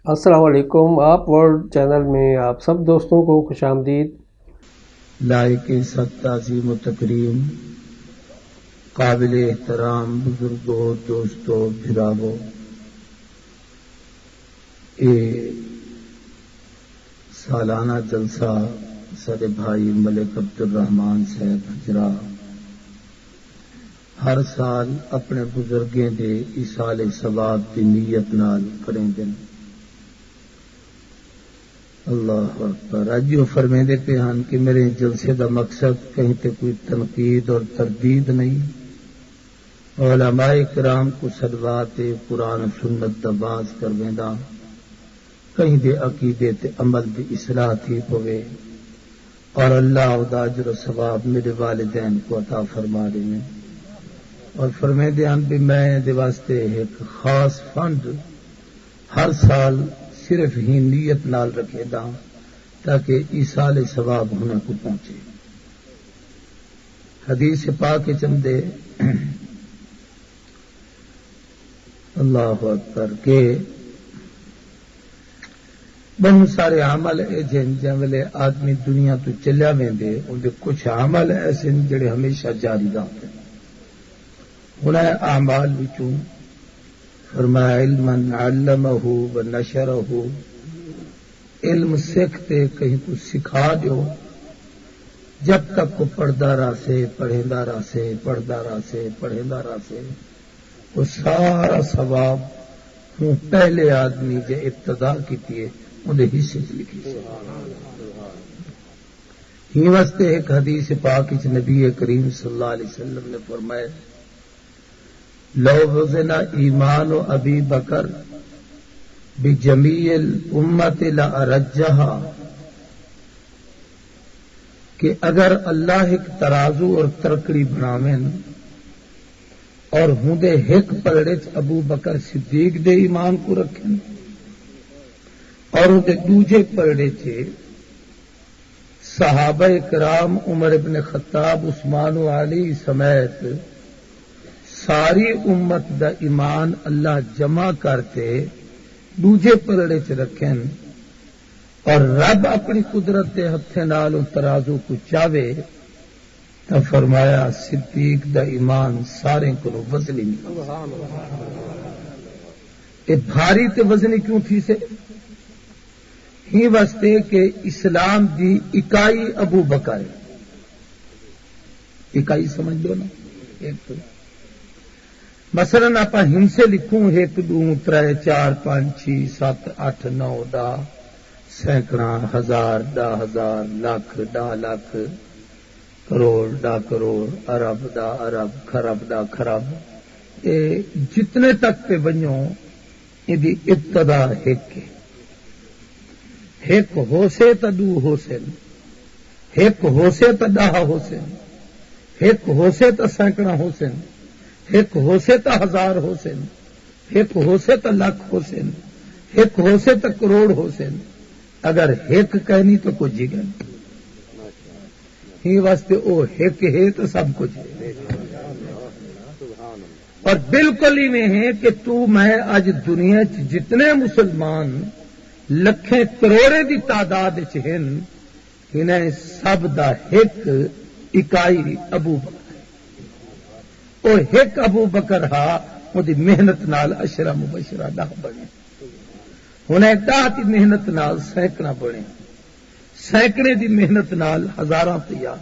السلام علیکم۔ آپ ورلڈ چینل میں آپ سب دوستوں کو خوش آمدید۔ لائق سب تعظیم و تکریم، قابل احترام بزرگوں، دوستوں، بھراووں، یہ سالانہ جلسہ سارے بھائی ملک عبد الرحمان صاحب حجرا ہر سال اپنے بزرگیں دے ایصال ثواب کی نیت نال کریں دن۔ اللہ اکبر۔ اج وہ فرمیندے پہ ہن کہ میرے جلسے دا مقصد کہیں تے کوئی تنقید اور تردید نہیں، علماء کرام کو صلوات قرآن و سنت دا باز کرویندا، کہیں دے عقیدے تے عمل دی اصلاح تھی پوے، اور اللہ دا اجر و ثواب میرے والدین کو عطا فرما دے۔ اور فرمیندے ہن بھی میں دے واسطے ایک خاص فنڈ ہر سال صرف ہی نیت نال رکھے دا تاکہ ایصال ثواب ہونے کو پہنچے۔ حدیث پاک چندے اللہ اکبر کہ بہت سارے عمل جن ویلے آدمی دنیا تو چلیا ویندے اندے کچھ عمل ایسے جڑے ہمیشہ جاری رہتے ہیں۔ انہیں اعمال وچوں فرمایا علماً علمہ و نشرہ، علم سیکھتے کہیں کو سکھا دیو، جب تک کو پڑھدا رہا سے پڑھیندا رہا سے پڑھدا رہا سے پڑھیندا رہا سے، وہ سارا ثواب ہوں پہلے آدمی جے ابتدا کیتی ہے اندے حصے لکھی سے۔ ہی واسطے ایک حدیث پاک وچ نبی کریم صلی اللہ علیہ وسلم نے فرمایا لو وزن ایمان و ابی بکر بجمیع الامت لارجھا، کہ اگر اللہ ایک ترازو اور ترکڑی بناویں اور ہوں دے ایک پلڑے چ ابو بکر صدیق دے ایمان کو رکھیں اور ان دے دوجے پلڑے چ صحابہ کرام عمر ابن خطاب عثمان و علی سمیت ساری امت دا ایمان اللہ جمع کرتے دوجے پلڑے چ رکھیں اور رب اپنی قدرت دے ہتھے نال ترازو کو چاہے تو فرمایا صدیق دا ایمان سارے کو وزنی نہیں۔ یہ بھاری تے وزنی کیوں تھی سے؟ ہی واسطے کہ اسلام دی اکائی ابو بکر ہے۔ اکائی سمجھ دو نا، ایک مثلا آپ ہنسے لکھوں 1 2 3 4 5 6 7 8 9 10 سینکڑا ہزار 10,000 لاکھ 10 لاکھ کروڑ 10 کروڑ ارب 10 ارب خرب 10 خرب، جتنے تک پہ بنو یہ ابتدا ایک ہو سے تو 2 حسین، ایک ہو سے تو 10 حسین، ایک ہو سے تو سینکڑا حسین، ایک ہو سے تو 1000 حسین، ایک ہو سے تو لاکھ حسین، ایک ہو سے تو کروڑ حسین، اگر ایک کہنی تو کچھ ہی کہنی، ہی واسطے او ایک ہے تو سب کچھ ہے۔ اور بالکل ہی میں ہے کہ تو میں آج دنیا جتنے مسلمان لکھیں کروڑے دی تعداد ہیں انہیں سب دا ایک اکائی ابو بکر، وہ ایک ابو بکر ہا وہ دی محنت نال اشرا مبشرہ 10 بنے، انہیں 10 دی محنت نال سینکڑا بنے، سینکڑے دی محنت نال ہزاراں تیار،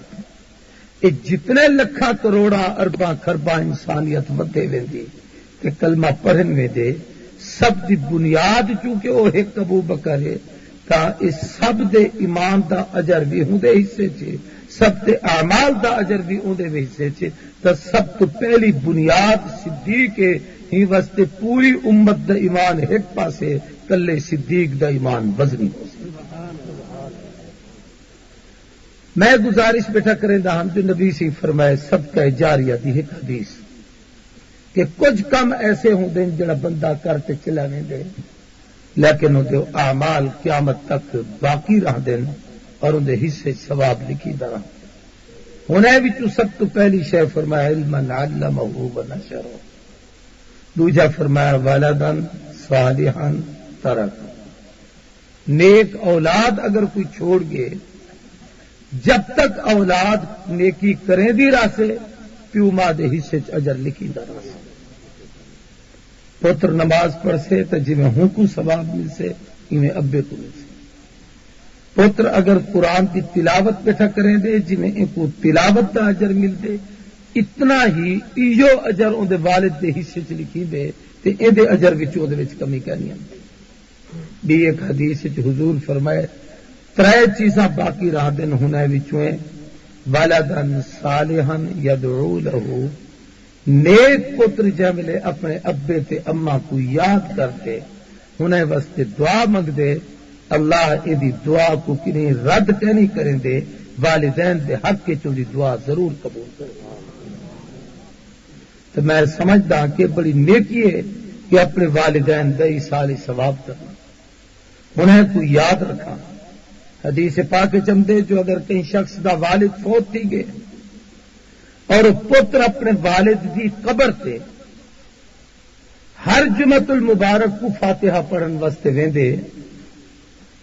یہ جتنے لکھاں کروڑا ارباں خرباں انسانیت ودے ویندی کہ کلمہ پڑھن میں دے، سب دی بنیاد چونکہ وہ ایک ابو بکر ہے تا اس سب دے ایمان دا اجر بھی ہوں دے حصے چھے، سب دے اعمال دا اجر بھی ہوں دے حصے چھے، تا سب تو پہلی بنیاد صدیق ہے، ہی واسطے پوری امت دا ایمان ایک پاسے، کلے صدیق دا ایمان وزنی ہو سکتا۔ میں گزارش بیٹھا کریں دا ہم جو نبی سے فرمائے صدقہ جاریہ دی ایک حدیث کہ کچھ کم ایسے ہوں دیں جڑا بندہ کرتے چلا نہیں دے لیکن ان دے اعمال قیامت تک باقی رہ دیں اور ان دے حصے ثواب لکھی دا انہیں بھی تو سب تو پہلی شے فرمایا علماً علمہ و نشرہ، دوجا فرمایا والداً صالحاً ترک، نیک اولاد اگر کوئی چھوڑ گئے جب تک اولاد نیکی کریں دی راسے پیو ماں دے حصے چ اجر لکھی دا راسے پتر نماز پڑھ سے تو جی ہوں کو ثواب مل سے ایویں ابے کو مل سے پتر اگر قرآن کی تلاوت بیٹھا کریں دے جی ان کو تلاوت دا اجر مل دے اتنا ہی ایو اجر اندر والد دے حصے چ لکھی دے تے اے دے اجر وچ کمی کرنی آتی بھی ایک حدیث حضور فرمائے ترے چیزاں باقی رہ دن ہونے وچوں والدن صالحا یدعو لہو نیک پتر جملے اپنے ابے تے اما کو یاد کرتے ہونے واسطے دعا منگ دے اللہ ایدی دعا کو کنہیں رد نہیں کریں دے والدین دے حق کے چوری دعا ضرور قبول کرے تو میں سمجھدا کہ بڑی نیکی ہے کہ اپنے والدین دئی سالی ثواب کرنا انہیں کو یاد رکھا حدیث پاک چمدے جو اگر کہیں شخص دا والد فوت تھی گئے اور پتر اپنے والد دی قبر تے ہر جمعۃ المبارک کو فاتحہ پڑھن واسطے ویندے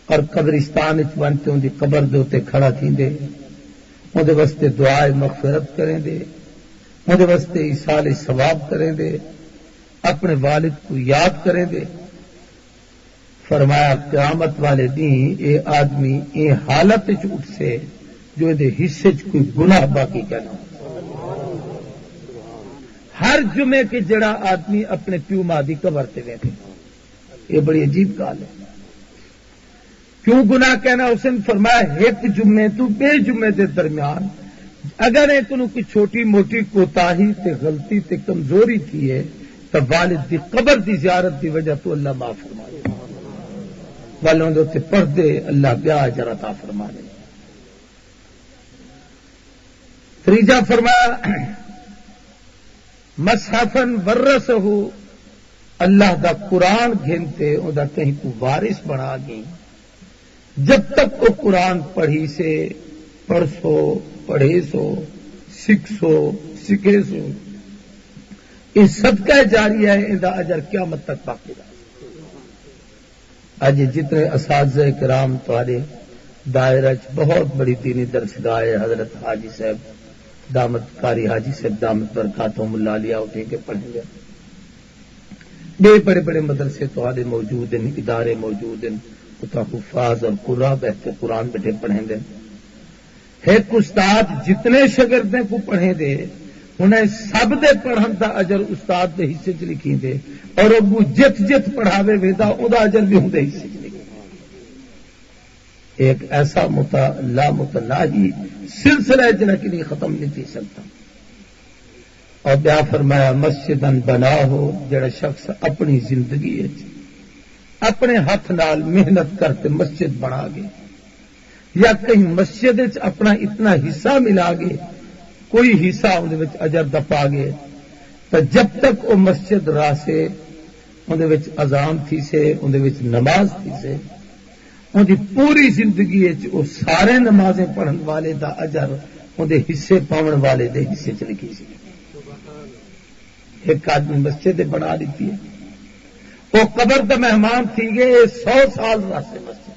اور قبرستان وچ ونتے ان دی قبر دے اوتے کھڑا تھیندے اون دے واسطے دعائے مغفرت کریں دے اون دے واسطے ایصال ثواب کریں دے اپنے والد کو یاد کریں دے فرمایا قیامت والے دن اے آدمی اے حالت وچ اٹھ سے جو دے حصے چ کوئی گناہ باقی کرنا ہر جمعے کے جڑا آدمی اپنے پیو ماں دی قبر تے ویندے یہ بڑی عجیب گل ہے کیوں گناہ کہنا اس نے فرمایا ایک جمعے تو بے جمعے دے درمیان اگر ایک نو کوئی چھوٹی موٹی کوتاہی تے غلطی تے کمزوری تھی ہے تو والد دی قبر دی زیارت دی وجہ تو اللہ معاف فرمائے والوں دے پڑھ دے اللہ بیا اجر عطا فرما دے تریجا فرمایا مصحفن ورثہ اللہ دا قرآن گھنتے او دا کہیں کو وارث بنا گئی جب تک وہ قرآن پڑھی سے پڑھ سو پڑھے سو سکھ سو سکھے سو یہ صدقہ جاری ہے ان دا اجر قیامت تک باقی رہا آج جتنے اساتذہ کرام تمہارے دائرہ بہت بڑی دینی درسگاہ ہے حضرت حاجی صاحب دامت قاری حاجی صاحب دامت برکاتہم اللہ علیہ اٹھے کے پڑھیں گے بے بڑے بڑے مدرسے تمہارے موجود ہیں ادارے موجود ہیں اتنا حفاظ اور قرآن بہتے قرآن بیٹھے پڑھیں دے ایک استاد جتنے شاگردیں کو پڑھیں دے انہیں سب دے پڑھن دا اجر استاد دے حصے چ لکھی دے اور وہ جت جت پڑھاوے ویدا ادا اجر بھی ہوں حصے چ لکھی ایک ایسا لا متناہی سلسلہ ہے جنہیں کہ نہیں ختم نہیں تھی سکتا اور بیا فرمایا مسجدن بنا ہو جڑا شخص اپنی زندگی اپنے ہاتھ نال محنت کرتے مسجد بنا گے یا کہیں مسجد اپنا اتنا حصہ ملا گے کوئی حصہ اندر اجر دپا گے تو جب تک وہ مسجد راہ سے اندر اذان تھی سے اندر نماز تھی سے ان کی پوری زندگی وہ سارے نمازیں پڑھن والے دا اجر اندر حصے پاون والے دے حصے چ لکھی سی ایک آدمی مسجد بنا دیتی ہے وہ قبر دا مہمان تھی گئے 100 سال راستے مسجد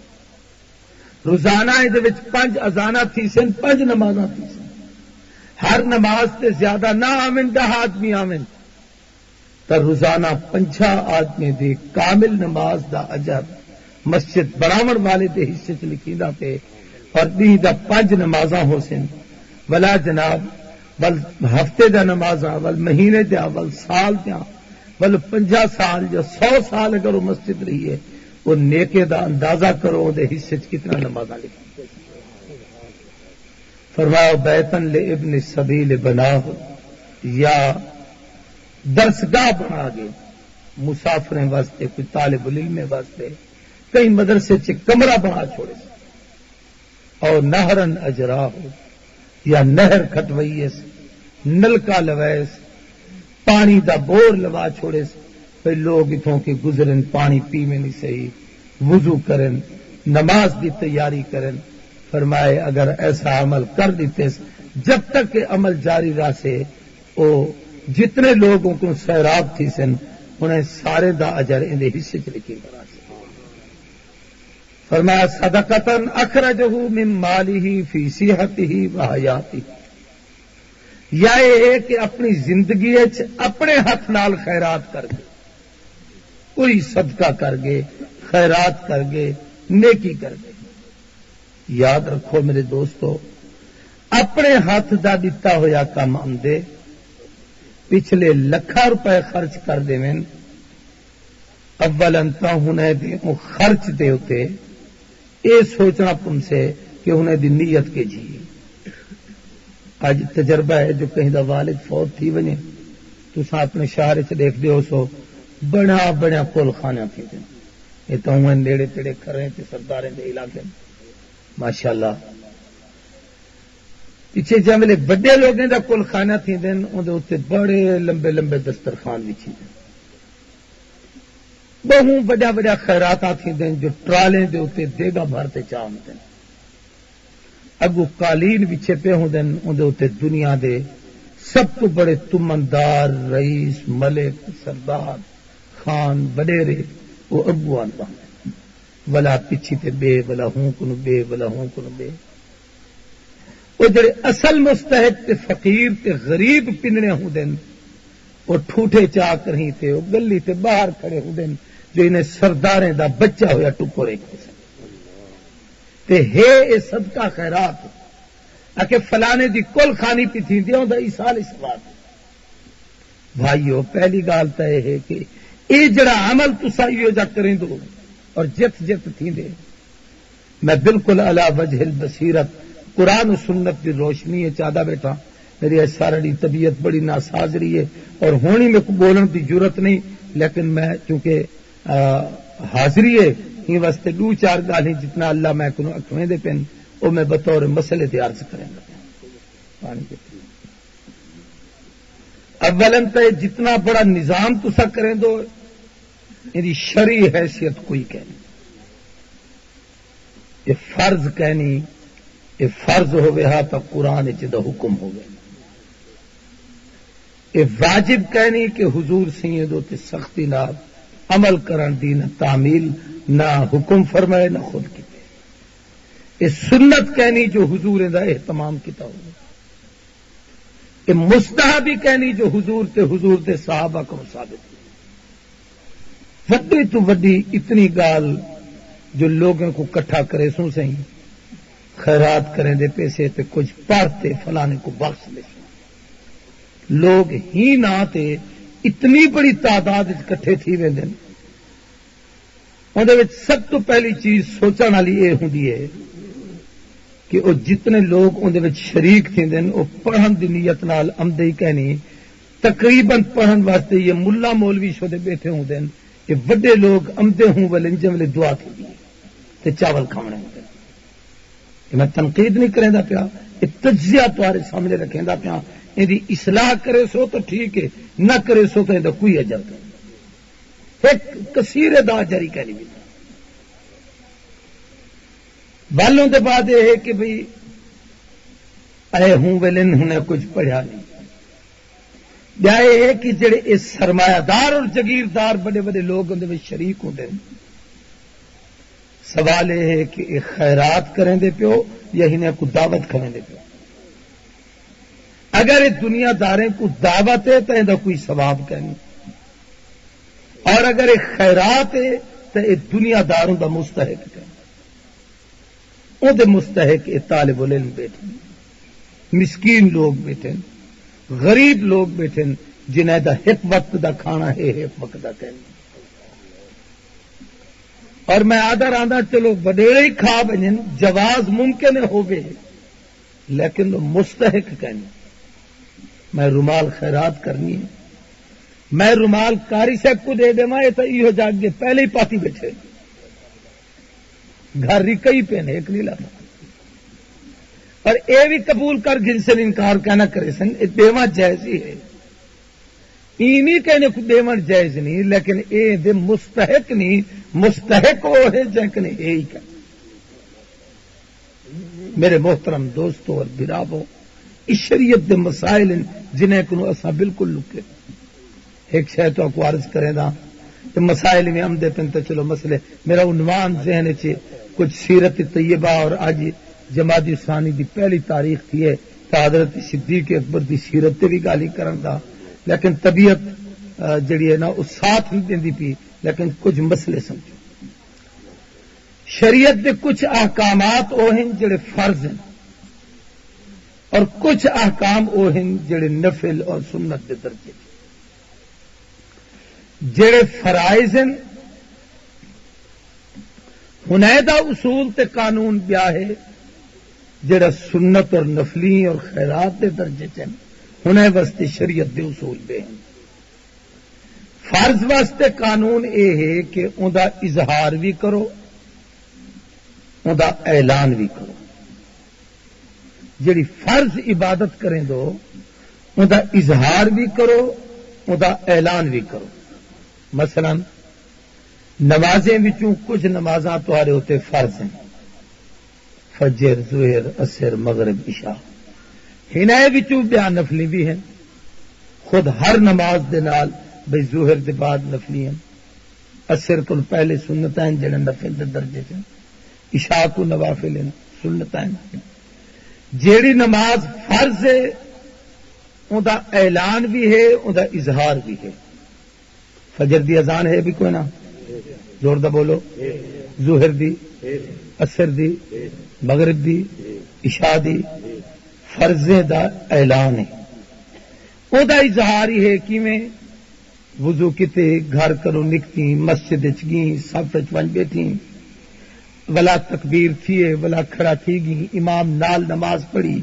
روزانہ یہ 5 اذاناں تھی سن 5 نمازاں تھی سن ہر نماز تے زیادہ نہ آمن 10 آدمی آمن تو روزانہ 5 آدمی دے کامل نماز دا اجر مسجد بناون والے دے حصے چ لکھیندا تے اور دی دا 5 نمازاں ہو سن ولا جناب ول ہفتے دا نمازاں ول مہینے دا ول سال دا ول 50 سال یا 100 سال اگر وہ مسجد رہی ہے وہ نیکے دا اندازہ کرو دے حصے چ کتنا نمازاں لکھی فرمایا بیتن لابن السبیل بناہ یا درسگاہ بنا گے مسافریں واسطے کوئی طالب العلم واسطے کئی مدرسے چ کمرہ بنا چھوڑے اور نہرن اجرا ہو یا نہر کھٹوئیس نلکا لویس پانی دا بور لوا چھوڑے پھر لوگ اتوں کے گزرن پانی پیویں نہیں صحیح وضو کرن نماز دی تیاری کرن فرمائے اگر ایسا عمل کر دیتے جب تک کہ عمل جاری رہا سے وہ جتنے لوگوں کو سیراب تھی سن انہیں سارے دا اجر ان حصے چ لکھی کرا سے فرمایا صدقتن اخرجہ من مالہ فی صحتہ و حیاتہ، یا یہ کہ اپنی زندگی اپنے ہاتھ نال خیرات کر گئے، کوئی صدقہ کر گئے، خیرات کر گئے، نیکی کر گئے۔ یاد رکھو میرے دوستو، اپنے ہاتھ دا دتا ہویا کام آمدے پچھلے لکھاں روپے خرچ کر دیں، اولن تا ہونے دے خرچ دے ہوتے اے سوچنا پن سے کہ انہیں دی نیت کے جی۔ آج تجربہ ہے جو کہیں دا والد فوت تھی ونے تو اپنے شہر چ دیکھ دے سو بڑا بڑا کل خانہ تھی دن، یہ تو ہوں نیڑے تیڑے کھرے تے سرداریں دے علاقے ماشاءاللہ۔ پیچھے جملے بڑے لوگوں دا کل خانہ تھی دن، اندے اتنے بڑے لمبے لمبے دسترخوان بچھی دن، بہوں بڑا بڑا خیرات تھی دن جو ٹرالے دے اتنے دیگا بھرتے چاہم دن، اگو قالین بچھے پہ ہوں دن، اندے اتنے دنیا دے سب تو بڑے تمندار، رئیس، ملک، سردار، خان، وڈیرے وہ اگو آندا ولا پیچھے تے بے ولا ہوں کنو بے ولا ہوں کنو بے۔ وہ جڑے اصل مستحق تے فقیر تے غریب پننے ہوں دن وہ ٹھوٹے چاہ کر ہی تے وہ گلی تے باہر کھڑے ہوں دن جو انہیں سرداریں دا بچہ ہویا ٹکر ایک تے ہے اے صدقہ خیرات اکے فلانے دی کل خانی پی تھی دیوں دا ایسال اس بات۔ بھائیو پہلی گال تا ہے کہ اے جڑا عمل تسا ایو جا کریں دو اور جت جت تھی دے، میں بالکل علی وجہ البصیرت قرآن و سنت کی روشنی ہے چاہتا بیٹھا، میری ساری طبیعت بڑی ناسازری ہے اور ہونی میں کو بولن کی ضرورت نہیں، لیکن میں چونکہ حاضری ہے یہ واسطے دو چار گالیں جتنا اللہ میں کو اکھویں دے پن وہ میں بطور مسئلے تے عرض کریں گا۔ اولن تے جتنا بڑا نظام تسا کریں دو میری شرعی حیثیت کوئی کہنی، یہ فرض کہنی، یہ فرض ہوئے ہاں تو قرآن چدہ حکم ہو گئے، یہ واجب کہنی کہ حضور سیدوں تے سختی نہ عمل کرن دی نہ تعمیل نہ حکم فرمائے نہ خود کی، یہ سنت کہنی جو حضور دا اہتمام کیتا ہو، یہ مستحبی کہنی جو حضور تے صحابہ کو ثابت، وڈی تو وڈی اتنی گال جو لوگوں کو کٹھا کرے سو سہی خیرات کریں دے پیسے تے کچھ پارتے فلانے کو بخش لے سو، لوگ ہی نہ تے اتنی بڑی تعداد کٹھے تھی ویندے اندے وچ سب تو پہلی چیز سوچن والی یہ ہوندی ہے کہ وہ جتنے لوگ اندے وچ شریک تھیندے وہ پڑھن دی نیت نال آمدے ہی کہنی تقریباً پڑھن واسطے یہ ملا مولوی شودے بیٹھے ہوندے کہ وڈے لوگ آمدے ہوں والے جملے دعا تھی تے چاول کھاونے ہوندے، میں تنقید نہیں کریں دا پیا، یہ تجزیہ تمہارے سامنے رکھیں دا پیا، یہ اصلاح کرے سو تو ٹھیک ہے، نہ کرے سو تو کوئی اجر کرے، ایک کثیر دا جری کہنی بھی بالوں کے بعد یہ ہے کہ بھئی اے ہوں ویلے انہیں کچھ پڑھا نہیں، یا یہ ہے کہ جڑے اس سرمایہ دار اور جگیردار بڑے بڑے لوگ اندر میں شریک ہوتے ہیں، سوال یہ ہے کہ یہ خیرات کریں دے پیو یا انہیں کو دعوت کریں دے پیو، اگر یہ دنیا داریں کو دعوت ہے تو انہیں کوئی ثواب کہنی، اور اگر یہ خیرات ہے تو یہ دنیا داروں کا مستحق کہنی، وہ دے مستحق یہ طالب العلم بیٹھے، مسکین لوگ بیٹھے، غریب لوگ بیٹھے جنہیں دا ایک وقت دا کھانا ہے ایک وقت دا کہنا، اور میں آدھا چلو وڈیرے ہی کھا بنن جواز ممکن ہو گئے لیکن وہ مستحق کہنے، میں رومال خیرات کرنی ہے، میں رومال کاری صاحب کو دے دے یہ تو یہ جاگ کے پہلے ہی پاتی بیٹھے گھر ری کئی پہنے ایک نہیں لاتا، اور اے بھی قبول کر جن سے انکار کہنا کرے سن دیواں جائز ہی ہے، نہیں کہنے کو دیواں جائز نہیں، لیکن اے دے مستحق نہیں، مستحق وہ ہے جن یہی کہ میرے محترم دوستو اور برابو اس شریعت دے مسائل جنہیں کو اصا بالکل لکے، ایک شاید تو عرض کرے دا کہ مسائل میں آمدے پن تو چلو مسئلے میرا عنوان ذہن چ کچھ سیرت طیبہ اور اج جماعت ثانی دی پہلی تاریخ تھی ہے تو حضرت صدیق اکبر دی سیرت تے بھی گالی کرن دا، لیکن طبیعت جڑی ہے نا وہ ساتھ نہیں دیندی پی، لیکن کچھ مسئلے سمجھو۔ شریعت دے کچھ احکامات وہ ہیں جڑے فرض ہیں اور کچھ احکام وہ ہیں جڑے نفل اور سنت دے درجے ہیں۔ جڑے فرائض ہیں حنیدہ اصول تے قانون بیا ہے، جڑا سنت اور نفلی اور خیرات دے درجے چ ہنے واسطے شریعت دے اصول دے ہیں۔ فرض واسطے قانون اے ہے کہ اوندا اظہار بھی کرو، اوندا اعلان بھی کرو۔ جڑی فرض عبادت کریں دو اوندا اظہار بھی کرو، اوندا اعلان بھی کرو۔ مثلا نمازیں وچوں کچھ نمازاں تہاڈے ہوتے فرض ہیں، فجر، ظہر، عصر، مغرب، عشاء۔ ہنے وچوں بیان نفلی بھی ہیں، خود ہر نماز دے نال بھئی ظہر دے بعد نفلی ہیں، عصر کو پہلے سنتاں ہیں جڑے نفل دے درجے ہیں، عشاء کو نوافل ہیں سنتاں ہیں۔ جیڑی نماز فرض ہے اوندا اعلان بھی ہے، اوندا اظہار بھی ہے۔ فجر دی اذان ہے بھی کوئی نہ زور دا بولو، ظہر دی، عصر دی، مغرب دی، عشاء دی، فرضیں دا اعلان ہے۔ او دا اظہار ہی ہے کیویں وضو کیتے گھر کرو نکتی مسجد وچ گئی صف وچ ون بیٹھی ولا تکبیر تھیے ولا کھڑا تھی گئی امام نال نماز پڑھی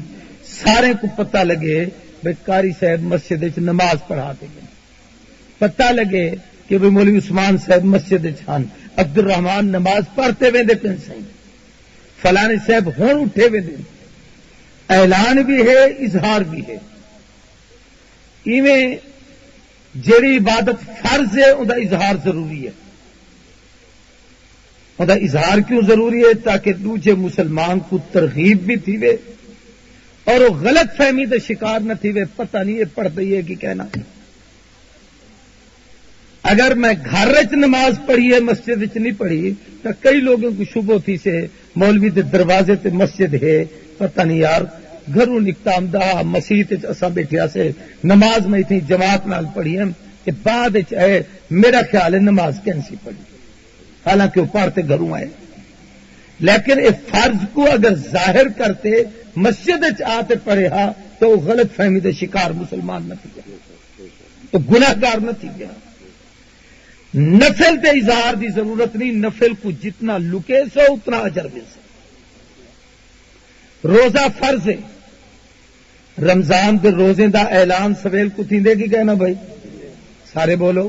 سارے کو پتہ لگے بھئی قاری صاحب مسجد وچ نماز پڑھا دے گئے، پتہ لگے کہ بھئی مولوی عثمان صاحب مسجد وچ ہن، عبد الرحمان نماز پڑھتے ویندے پن سہی، فلانے صاحب ہن اٹھے ویندے۔ اعلان بھی ہے، اظہار بھی ہے۔ ایویں جیڑی عبادت فرض ہے اوندا اظہار ضروری ہے۔ اوندا اظہار کیوں ضروری ہے؟ تاکہ دوجے مسلمان کو ترغیب بھی تھیوے اور وہ غلط فہمی دا شکار نہ تھیوے، پتہ نہیں یہ پڑھتی ہے کہ کہنا۔ اگر میں گھر وچ نماز پڑھی ہے مسجد وچ نہیں پڑھی تو کئی لوگوں کو شبہ تھی سے مولوی دے دروازے تے مسجد ہے، پتہ نہیں یار گھروں نکتا آمدہ مسجد وچ اساں بیٹھیا سے نماز میں تھی جماعت نال پڑھی ہے کہ بعد وچ ہے میرا خیال ہے نماز کینسی پڑھی، حالانکہ وہ پڑھتے گھروں آئے۔ لیکن اس فرض کو اگر ظاہر کرتے مسجد وچ آتے پڑھے ہا تو وہ غلط فہمی دے شکار مسلمان نہ تھی گیا، تو گناہ گار نہ تھی گیا۔ نفل تے اظہار دی ضرورت نہیں، نفل کو جتنا لکے سو اتنا اجر مل سو۔ روزہ فرض ہے، رمضان دے روزے دا اعلان سویل کو تھیندے کی کہنا بھائی سارے بولو۔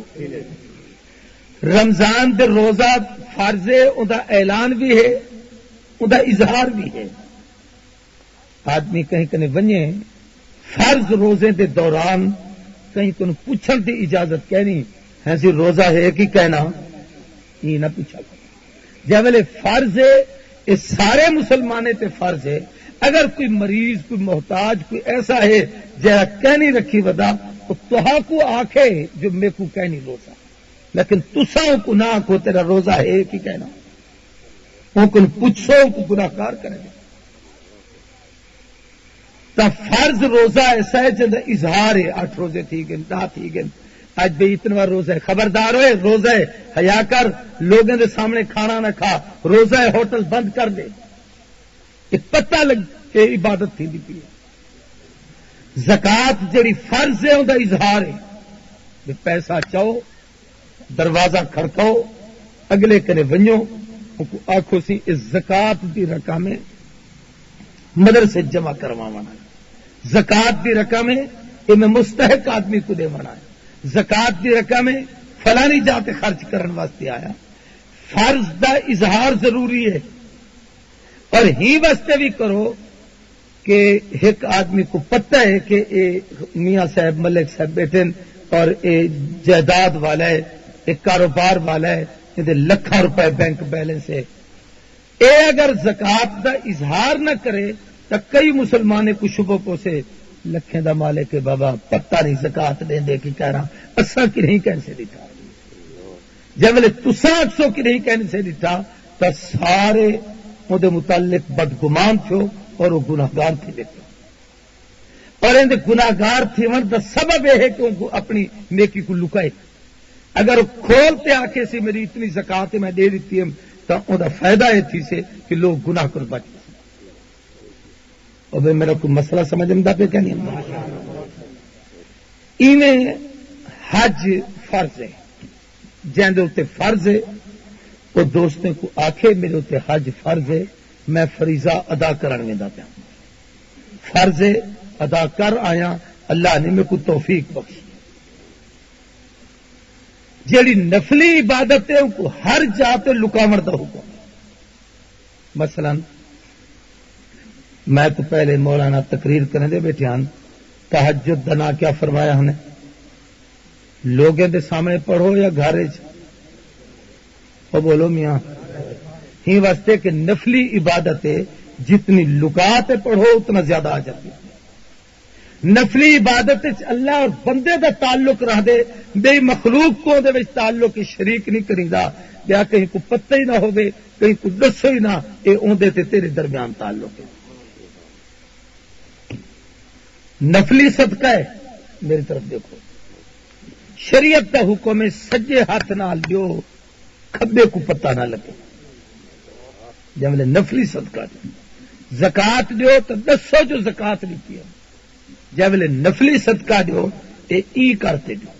رمضان دے روزہ فرض ہے، اوندا اعلان بھی ہے، اوندا اظہار بھی ہے۔ آدمی کہیں کنے ونجے فرض روزے دے دوران کہیں کن پوچھن دی اجازت کہنی ہے سی روزہ ہے کہ کہنا یہ نہ پوچھا کرو۔ جب ویلے فرض ہے یہ سارے مسلمانے تے فرض ہے، اگر کوئی مریض کوئی محتاج کوئی ایسا ہے جہاں کہنی رکھی ودا تو کو آکھے جو میں کو کہنی روزہ، لیکن تساں کو نہ آکھو تیرا روزہ ہے کہ کہنا، وہ کن پوچھو کو گناہ کار کرے گا۔ تا فرض روزہ ایسا ہے جہاں اظہار ہے، 8 روزے تھی گئے 10 تھی گئے، آج بھی اتنا روزہ ہے، خبردار ہوئے روزہ ہے حیا کر، لوگوں کے سامنے کھانا نہ کھا، روزہ ہے ہوٹل بند کر دے، یہ پتہ لگ کہ عبادت تھی دی ہے۔ زکات جڑی فرض ہے اوندا اظہار ہے، کہ پیسہ چاہو دروازہ کھڑکاؤ اگلے کنے ونجو آکھو سی اس زکات دی رقم مدرسے جمع کروانا ہے، زکات دی رقم ہے یہ میں مستحق آدمی کو دیوانا ہے، زکات دی رقم ہے فلانی جاتے خرچ کرن واسطے آیا۔ فرض دا اظہار ضروری ہے اور ہی واسطے بھی کرو کہ ایک آدمی کو پتہ ہے کہ اے میاں صاحب ملک صاحب بیٹھے اور اے جائیداد والا ہے، ایک کاروبار والا ہے، یہ لکھاں روپے بینک بیلنس ہے، اے اگر زکات دا اظہار نہ کرے تو کئی مسلمانے کو شبہ کو سے لکھیں دا مالک کے بابا پتہ نہیں زکات دیں دے کی کہہ رہا اساں کی نہیں کہنے سے دیتا، جب تساں اکسو کی نہیں کہنے سے دیتا تو سارے وہ متعلق بدگمان تھو اور وہ گناہگار تھے دیکھو اور ان گناہگار تھی ون دا سبب یہ ہے کہ ان کو اپنی نیکی کو لکائے اگر وہ کھولتے آ کے سی میری اتنی زکات میں دے دیتی ہوں تو ان کا فائدہ یہ تھی سے کہ لوگ گناہ کر بچ اور میرا کوئی مسئلہ سمجھتا پہ کیا نہیں ایویں حج فرض ہے جن دے فرض ہے وہ دوستوں کو آخے میرے اتنے حج فرض ہے میں فریضہ ادا کرنے دا پیا فرض ہے ادا کر آیا اللہ نے میرے کو توفیق بخشی جیڑی نفلی عبادت ہے ان کو ہر جاتے لکاوڑ دا حکم مثلا میں تو پہلے مولانا تقریر کرنے دے بیٹھے ہیں تہجد دنا کیا فرمایا ہم نے لوگوں دے سامنے پڑھو یا گھر بولو میاں ہی واسطے کہ نفلی عبادت ہے جتنی لکاتے پڑھو اتنا زیادہ آ جاتی نفلی عبادت اللہ اور بندے دا تعلق رہ دے بے مخلوق کو دے تعلق شریک نہیں کریدا یا کہیں کو پتہ ہی نہ ہوگے کہیں کو دسو ہی نہ یہ اوندے تے تیرے درمیان تعلق ہے نفلی صدقہ ہے میری طرف دیکھو شریعت کا حکم ہے سجے ہاتھ نال دیو کھبے کو پتہ نہ لگے جب نفلی صدقہ دیو زکات دیو تو دسو جو زکات لیتی ہے جب نفلی صدقہ دیو ای کرتے دیو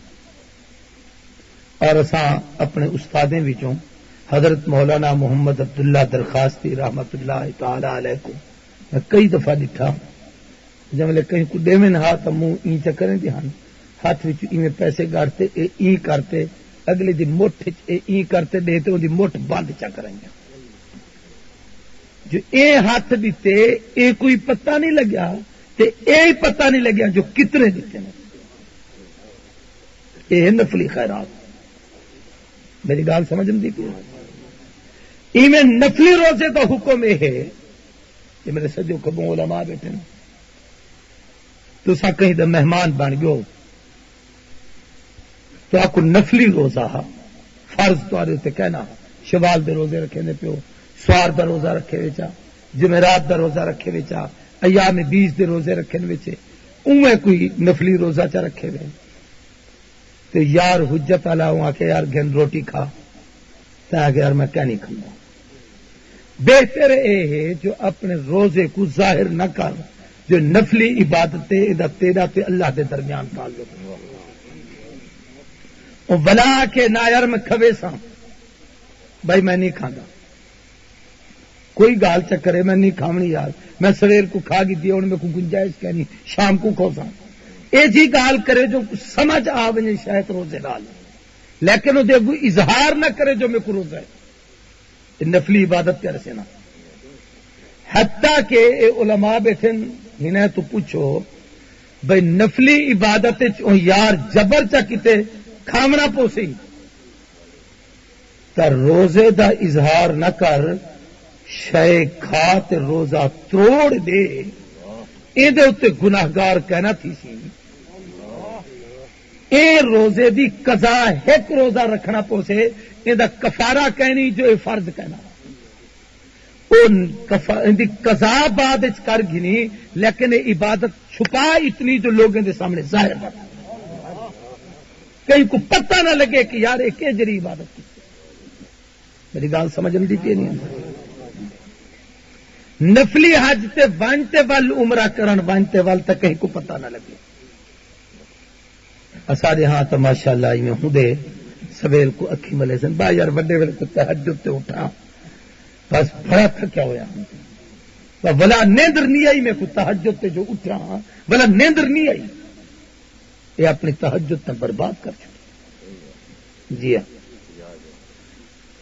اور اساں اپنے استادیں وچوں حضرت مولانا محمد عبداللہ درخواستی رحمت اللہ تعالی علیہ کو میں کئی دفعہ ڈٹھا جب کہیں کو ڈیمن ہاتھ منہ ای چکریں دی ہن ہاتھ وچ ایویں پیسے گاڑتے ای کرتے اگلے دی مٹھ ای کرتے دیتے ان دی مٹھ بند چا کریں گے جو اے ہاتھ دیتے اے کوئی پتہ نہیں لگیا تے اے پتہ نہیں لگیا جو کتنے دیتے ہیں اے نفلی خیرات میری گال سمجھ نہیں دی ایویں نفلی روزے کا حکم یہ ہے کہ میرے سجو کبوں علماء بیٹھے نا تو سا کہیں دا مہمان بن گئو تو آپ کو نفلی روزہ فرض تو کہنا شوال دے روزے رکھے نے پیو سوار دا روزہ رکھے ویچا جمعرات دا روزہ رکھے ویچا ایام 20 دے روزے رکھے ویچے اوے کوئی نفلی روزہ چا رکھے وے تو یار حجت والا ہوں آ کے یار گھن روٹی کھا تا کہ یار میں کیا نہیں کھاؤں بہتر اے ہے جو اپنے روزے کو ظاہر نہ کر جو نفلی عبادت ہے تیرا تے اللہ دے درمیان تعلق وہ بلا کے نا یار میں کھوے سا بھائی میں نہیں کھانا کوئی گال چکرے میں نہیں کھاونی یار میں سویر کو کھا گی دیا میں کو گنجائش کہنی شام کو کھو سا یہ جی گال کرے جو سمجھ آ وجے شاید روزے ڈال لیکن وہ دیکھو اظہار نہ کرے جو میں کو روزہ ہے نفلی عبادت کر سے نا حتیٰ کہ اے علماء بیٹھے انہیں تو پوچھو بھائی نفلی عبادت یار جبر چا کتے کھامنا پوسی تا روزے دا اظہار نہ کر شے کھا تے روزہ توڑ دے اے دے اتے گناہگار کہنا تھی سی اے روزے دی قضا ایک روزہ رکھنا پوسے اے دا کفارہ کہنی جو اے فرض کہنا دی قضا بعد کر گنی لیکن عبادت چھپا اتنی جو لوگوں کے سامنے ظاہر بات کہیں کو پتہ نہ لگے کہ یار ایک جری عبادت کی میری گال سمجھ نہیں دی نہیں نفلی حج تے وانتے وال عمرہ کرن وانتے وال تک کہیں کو پتہ نہ لگے اساڑے ہاں تو ماشاءاللہ میں ہوں دے سویل کو اکھی ملے سن با یار بڑے ویلے کو تہجد تے اٹھا بس بڑا تھکیا ہوا بلا نیندر نہیں آئی میں کو تہجد تے جو اٹھا بلا نیندر نہیں آئی یہ اپنی تہجد تک برباد کر چکے جی ہاں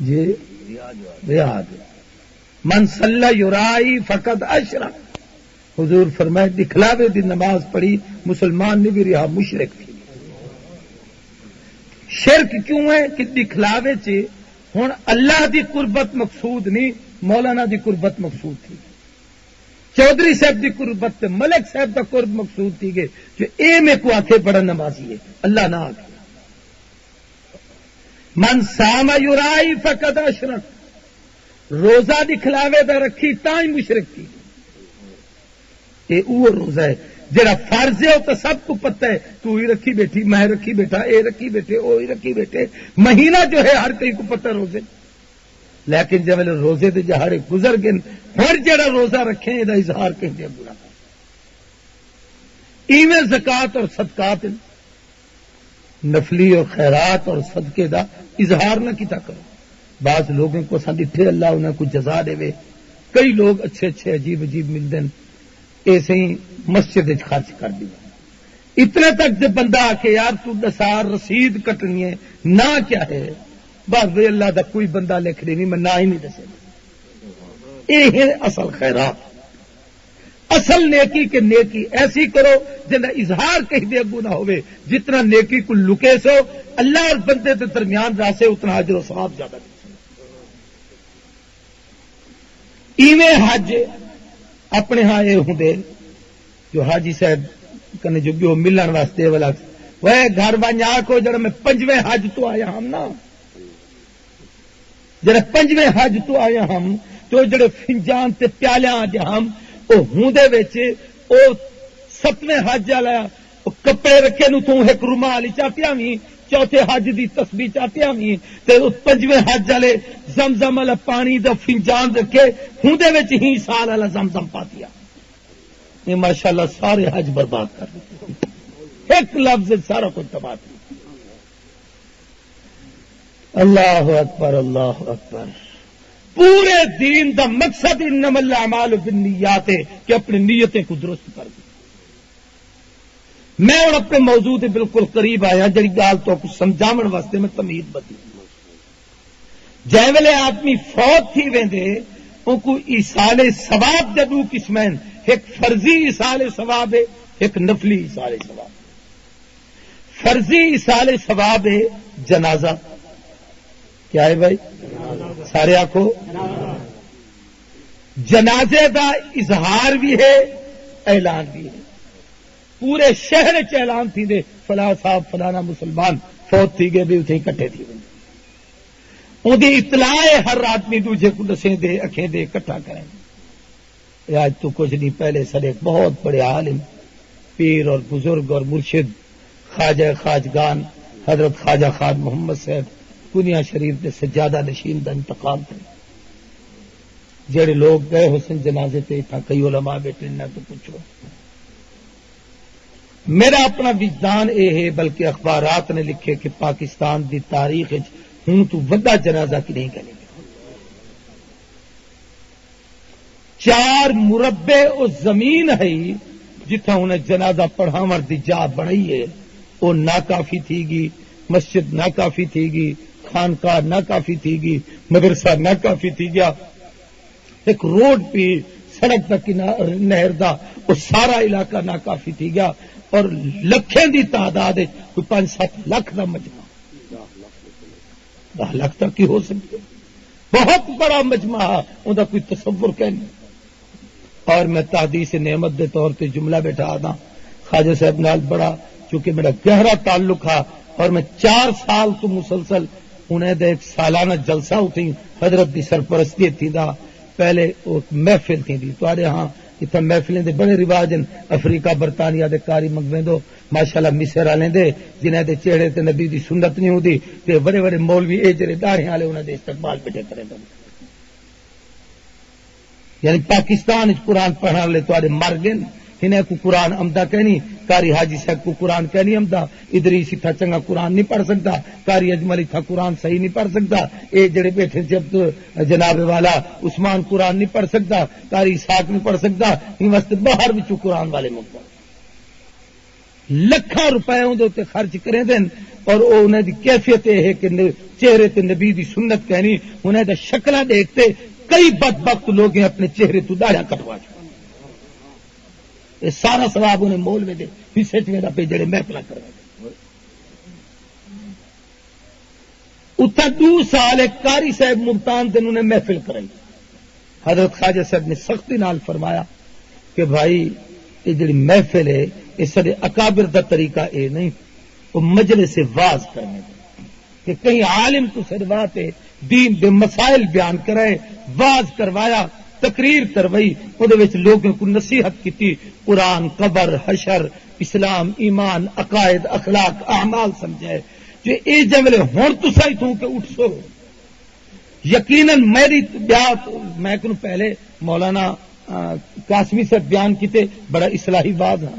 جی ریاض من صلی یرائی فقد اشرک حضور فرمائے دکھلاوے دی نماز پڑھی مسلمان نے بھی رہا مشرک تھی شرک کیوں ہے کہ دکھلاوے چ ہوں اللہ دی قربت مقصود نہیں مولانا دی قربت مقصود تھی چودھری صاحب دی قربت تے ملک صاحب دا قرب مقصود تھی گے جو اے میں کو آکھے بڑا نمازی ہے اللہ نہ آکھے من سام یرائی فقد اشرک روزہ دکھلاوے دا رکھی تاں ہی مشرک کی یہ وہ روزہ ہے جڑا فرض ہے وہ تو سب کو پتہ ہے تو ہی رکھی بیٹھی میں رکھی بیٹھا اے رکھی بیٹھے وہ ہی رکھی بیٹھے مہینہ جو ہے ہر کہیں کو پتہ روزے لیکن جب روزے دے جہاڑے گزر گئے ہر جڑا روزہ رکھیں یہ اظہار کہیں دے برا ایویں زکات اور صدقات نفلی اور خیرات اور صدقے دا اظہار نہ کیتا کرو بعض لوگوں کو سا ڈٹھے اللہ انہیں کو جزا دے وے کئی لوگ اچھے اچھے عجیب عجیب ملتے ہیں ایسے ہی مسجد خرچ کر دیا اتنے تک جب بندہ آ کے یار تو دسار رسید کٹنی ہے نہ کیا ہے بس اللہ دا کوئی بندہ لکھ دینی میں نہ ہی نہیں دسے یہ ہے اصل خیرات اصل نیکی کے نیکی ایسی کرو جنہ اظہار کہیں دے اگو نہ ہوئے جتنا نیکی کو لکے سو اللہ اور بندے کے درمیان راسے اتنا اجر و ثواب زیادہ دے ایویں حج اپنے ہاں یہ ہوں جو حاجی صاحب کنے جو ملن واسطے والا وہ گھر بنیا کو جڑا میں 5ویں حج تو آیا ہم نا جڑا 5ویں حج تو آیا ہم تو جڑے فنجان تے پیالیاں آ ہم وہ ہوں دے ویچے او 7ویں حج والا کپڑے رکھے نو تو ایک رومال چاٹیا بھی چوتھے حج دی تسبیح چاٹیا بھی تے 5ویں حج والے زمزم والا پانی دا فنجان رکھے ہوں دے وچ ہی سال والا زمزم پاتیا یہ ماشاءاللہ سارے حج برباد کر دیتے ایک لفظ سارا کچھ تباہ کیا اللہ اکبر اللہ اکبر پورے دین دا مقصد انما الاعمال بالنیات ہے کہ اپنی نیتیں کو درست کر دیں میں اور اپنے موضوع کے بالکل قریب آیا جڑی گال تو کچھ سمجھاون واسطے میں تمہید بتی جے ویلے آدمی فوت تھی ویندے ان کو ایصال ثواب دے دو قسمین ایک فرضی ایصال ثواب ہے ایک نفلی ایصال ثواب فرضی ایصال ثواب ہے جنازہ کیا ہے بھائی سارے آنکھو جنازے دا اظہار بھی ہے اعلان بھی ہے پورے شہر اعلان تھی دے فلاں صاحب فلانا مسلمان فوت تھی گئے بھی اتنے کٹھے تھی ان کی اطلاع ہر آدمی دوجے کو دسیں دے اکھیں دے کٹھا کریں آج تو کچھ نہیں پہلے سر ایک بہت بڑے عالم پیر اور بزرگ اور مرشد خواجہ خواجگان حضرت خواجہ خان محمد صاحب کنیا شریف نے سجادہ نشین دا انتقال کرے جڑے لوگ گئے حسن جنازے تے تھا کئی علماء بیٹھے نہ تو پوچھو میرا اپنا وجدان یہ ہے بلکہ اخبارات نے لکھے کہ پاکستان دی تاریخ ہوں تو وڈا جنازہ کی نہیں کرے گا 4 مربع او زمین ہے جتھا انہیں جنازہ پڑھاون دی جا بنائی ہے وہ ناکافی تھی گی مسجد ناکافی تھی گی خانقاہ ناکافی تھی گی مدرسہ ناکافی تھی گیا ایک روڈ پہ سڑک تک نہر دا وہ سارا علاقہ ناکافی تھی گیا اور لکھیں دی تعداد کوئی 5-7 لاکھ کا مجمع 10 لاکھ تک کی ہو سکتی بہت بڑا مجمع ان کا کوئی تصور کہ نہیں اور میں تحدیث نعمت دے طور پہ جملہ بیٹھا آتا خواجہ صاحب نال بڑا چونکہ میرا گہرا تعلق ہے اور میں 4 سال تو مسلسل انہیں دے ایک سالانہ جلسہ ہوتی حضرت دی سرپرستی تھی دا پہلے وہ محفل تھی دی تو آرے ہاں اتنا محفلیں دے بڑے رواج ہیں افریقہ برطانیہ دے کاری منگویں دو ماشاءاللہ مصر والے دے جنہیں دے چہرے تے نبی دی سنت نہیں ہوتی تے بڑے بڑے مولوی اے جڑے داڑھی والے انہاں دے استقبال بیٹھے کریں دے یعنی پاکستان قرآن پڑھنے والے تو مر گئے انہیں کو قرآن عمدہ کہنی کاری حاجی صاحب کو قرآن کہنی عمدہ ادریس تھا چنگا قرآن نہیں پڑھ سکتا کاری اجملی تھا قرآن صحیح نہیں پڑھ سکتا اے جڑے بیٹھے جب جناب والا عثمان قرآن نہیں پڑھ سکتا کاری اسحاق نہیں پڑھ سکتا ان واسطے باہر بھی قرآن والے ملک لکھاں روپے اندر خرچ کریں دیں اور انہیں دی کیفیت یہ ہے کہ چہرے تے نبی دی سنت کہنی انہیں دا شکلیں دیکھتے کئی بدبخت لوگ ہیں اپنے چہرے تو داڑھیاں کٹوا چکے یہ سارا ثواب انہیں مول میں دے حصے میرا پہ جڑے محفل کر اتنا 2 سال ایک قاری صاحب ملتان دن انہیں محفل کرائی حضرت خواجہ صاحب نے سختی نال فرمایا کہ بھائی یہ جڑی محفل ہے اس سے اکابر دا طریقہ اے نہیں وہ مجلس سے واز کرنے دے کہ کہیں عالم تو سروات ہے دین دے مسائل بیان کرائے واز کروایا تقریر کروائی لوگوں کو نصیحت کی قرآن قبر حشر اسلام ایمان عقائد اخلاق اعمال سمجھائے جو اے جملے ہوں تسا ہی تھوں کہ اٹھ سو یقیناً میری بیات میں کو پہلے مولانا قاسمی صاحب بیان کیتے بڑا اصلاحی باز ہاں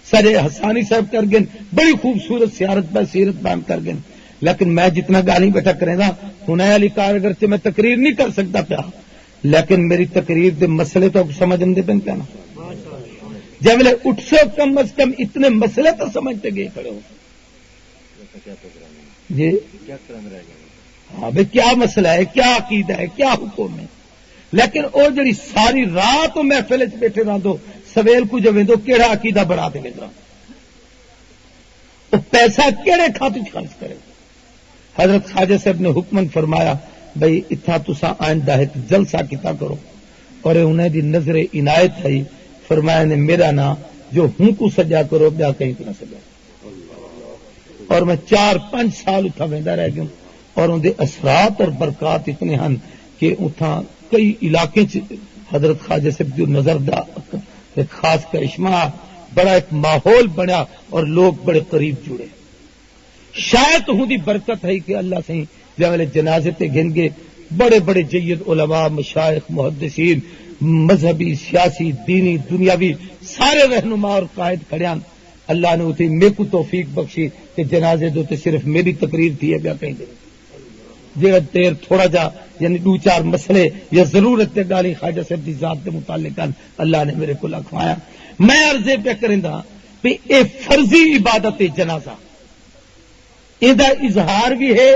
سر حسانی صاحب کر گئے بڑی خوبصورت سیرت بیان کر گئے لیکن میں جتنا گالی بیٹھا کریں گا ہنے والی کارگر سے میں تقریر نہیں کر سکتا پیا لیکن میری تقریر دے مسئلے تو سمجھنے پہ کیا نا جب ویلے اٹھ سو کم از کم اتنے مسئلے تو سمجھتے گئے کھڑے ہو جی ہاں بھائی کیا مسئلہ ہے کیا عقیدہ ہے کیا حکم ہے لیکن وہ جڑی ساری رات محفل بیٹھے رہ دو سویل کو جو ویندو کیڑا عقیدہ بڑھا دے گا وہ پیسہ کیڑے کھاتے خرچ کرے حضرت خواجہ صاحب نے حکمن فرمایا بھائی اتھا تسا آئندہ ایک جلسہ کیتا کرو اور انہیں دی نظر عنایت ہے فرمایا نے میرا نام جو ہوں کو سجا کرو بیا کہیں کو نہ سجا اور میں 4-5 سال اتھا ویندا رہ گیا اور ان دے اثرات اور برکات اتنے ہیں کہ اتھا کئی علاقے حضرت خواجہ صاحب جو نظر دا ایک خاص کرشمہ بڑا ایک ماحول بنیا اور لوگ بڑے قریب جڑے شاید ہوں دی برکت ہے کہ اللہ سے جب جنازے تے گن گے بڑے بڑے جید علماء مشائخ محدثین مذہبی سیاسی دینی دنیاوی سارے رہنما اور قائد کھڑیاں اللہ نے اتنی میرے کو توفیق بخشی کہ جنازے دو تے صرف میری تقریر تھی ہے بیا کہیں دے جگہ دیر تھوڑا جا یعنی 2-4 مسئلے یا ضرورت تے گالی خواجہ صاحب دی ذات دے متعلق اللہ نے میرے کو لکھوایا میں عرضے پہ کریں دا کہ اے فرضی عبادت جنازہ ادا اظہار بھی ہے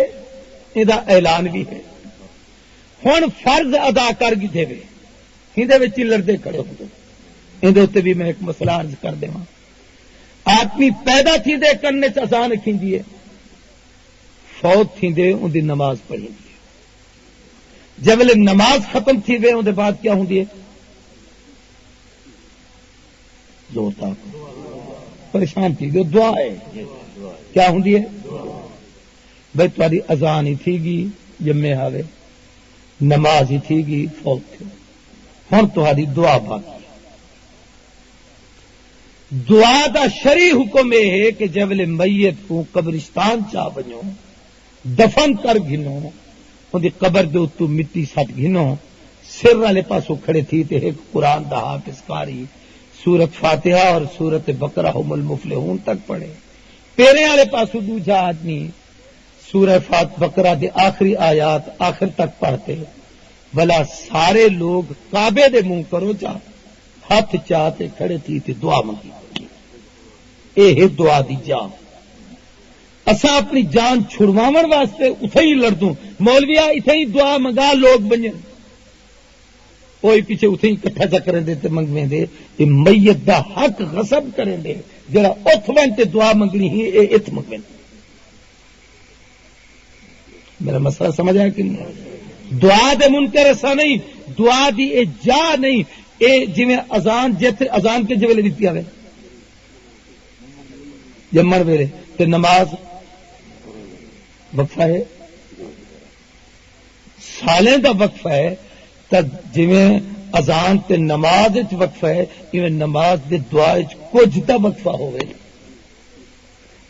ادا اعلان بھی ہے ہوں فرض ادا کر گی دے یہ لڑتے کھڑے ہو یہ بھی میں ایک مسئلہ عرض کر دوں آدمی پیدا تھی دے کرنے چزان کھینجی ہے فوت تھی دے ان دی نماز پڑھی جب نماز ختم تھی دے ان بعد کیا ہوں زور تک پریشان تھی دے دعا ہے کیا ہوں بھائی تاری اذان ہی تھی گی جمے آوے نماز ہی تھی گی فوت تھی ہوں تاری دعا باقی دعا دا شرعی حکم یہ ہے کہ جب میت کو قبرستان چاہ بنو دفن کر گنو ان دی قبر دے اتو مٹی سٹ گنو سر والے پاسوں کھڑے تھی تے ایک قرآن دا حافظ کاری سورت فاتحہ اور سورت بقرہ ہم المفلحون تک پڑھے پیرے والے پاسوں دوجا آدمی سورہ بقرہ دے آخری آیات آخر تک پڑھتے بلا سارے لوگ کعبے دے منہ کرو جا ہاتھ چاہتے کھڑے تھی تے دعا منگی اے دعا دی جان اسا اپنی جان چھڑواون واسطے اتھے ہی لڑدوں مولویا اتھے ہی دعا منگا لوگ بنجن کوئی پیچھے اتھے ہی کٹھا چا کریں دے تے منگویں دے یہ میت دا حق غصب کریں دے جڑا اتھ وین تے دعا منگنی ہی اے اتھ منگویں میرا مسئلہ سمجھ آیا کہ نہیں دعا دے منکر ایسا نہیں دعا دی اے جا نہیں اے جویں اذان جیسے اذان کے جویلے دیتی آوے جمر ویلے تے نماز وقفہ ہے سالیں دا وقفہ ہے تے جویں اذان تے نماز وچ وقفہ ہے ایویں نماز دے دعا وچ کچھ دا وقفہ ہوے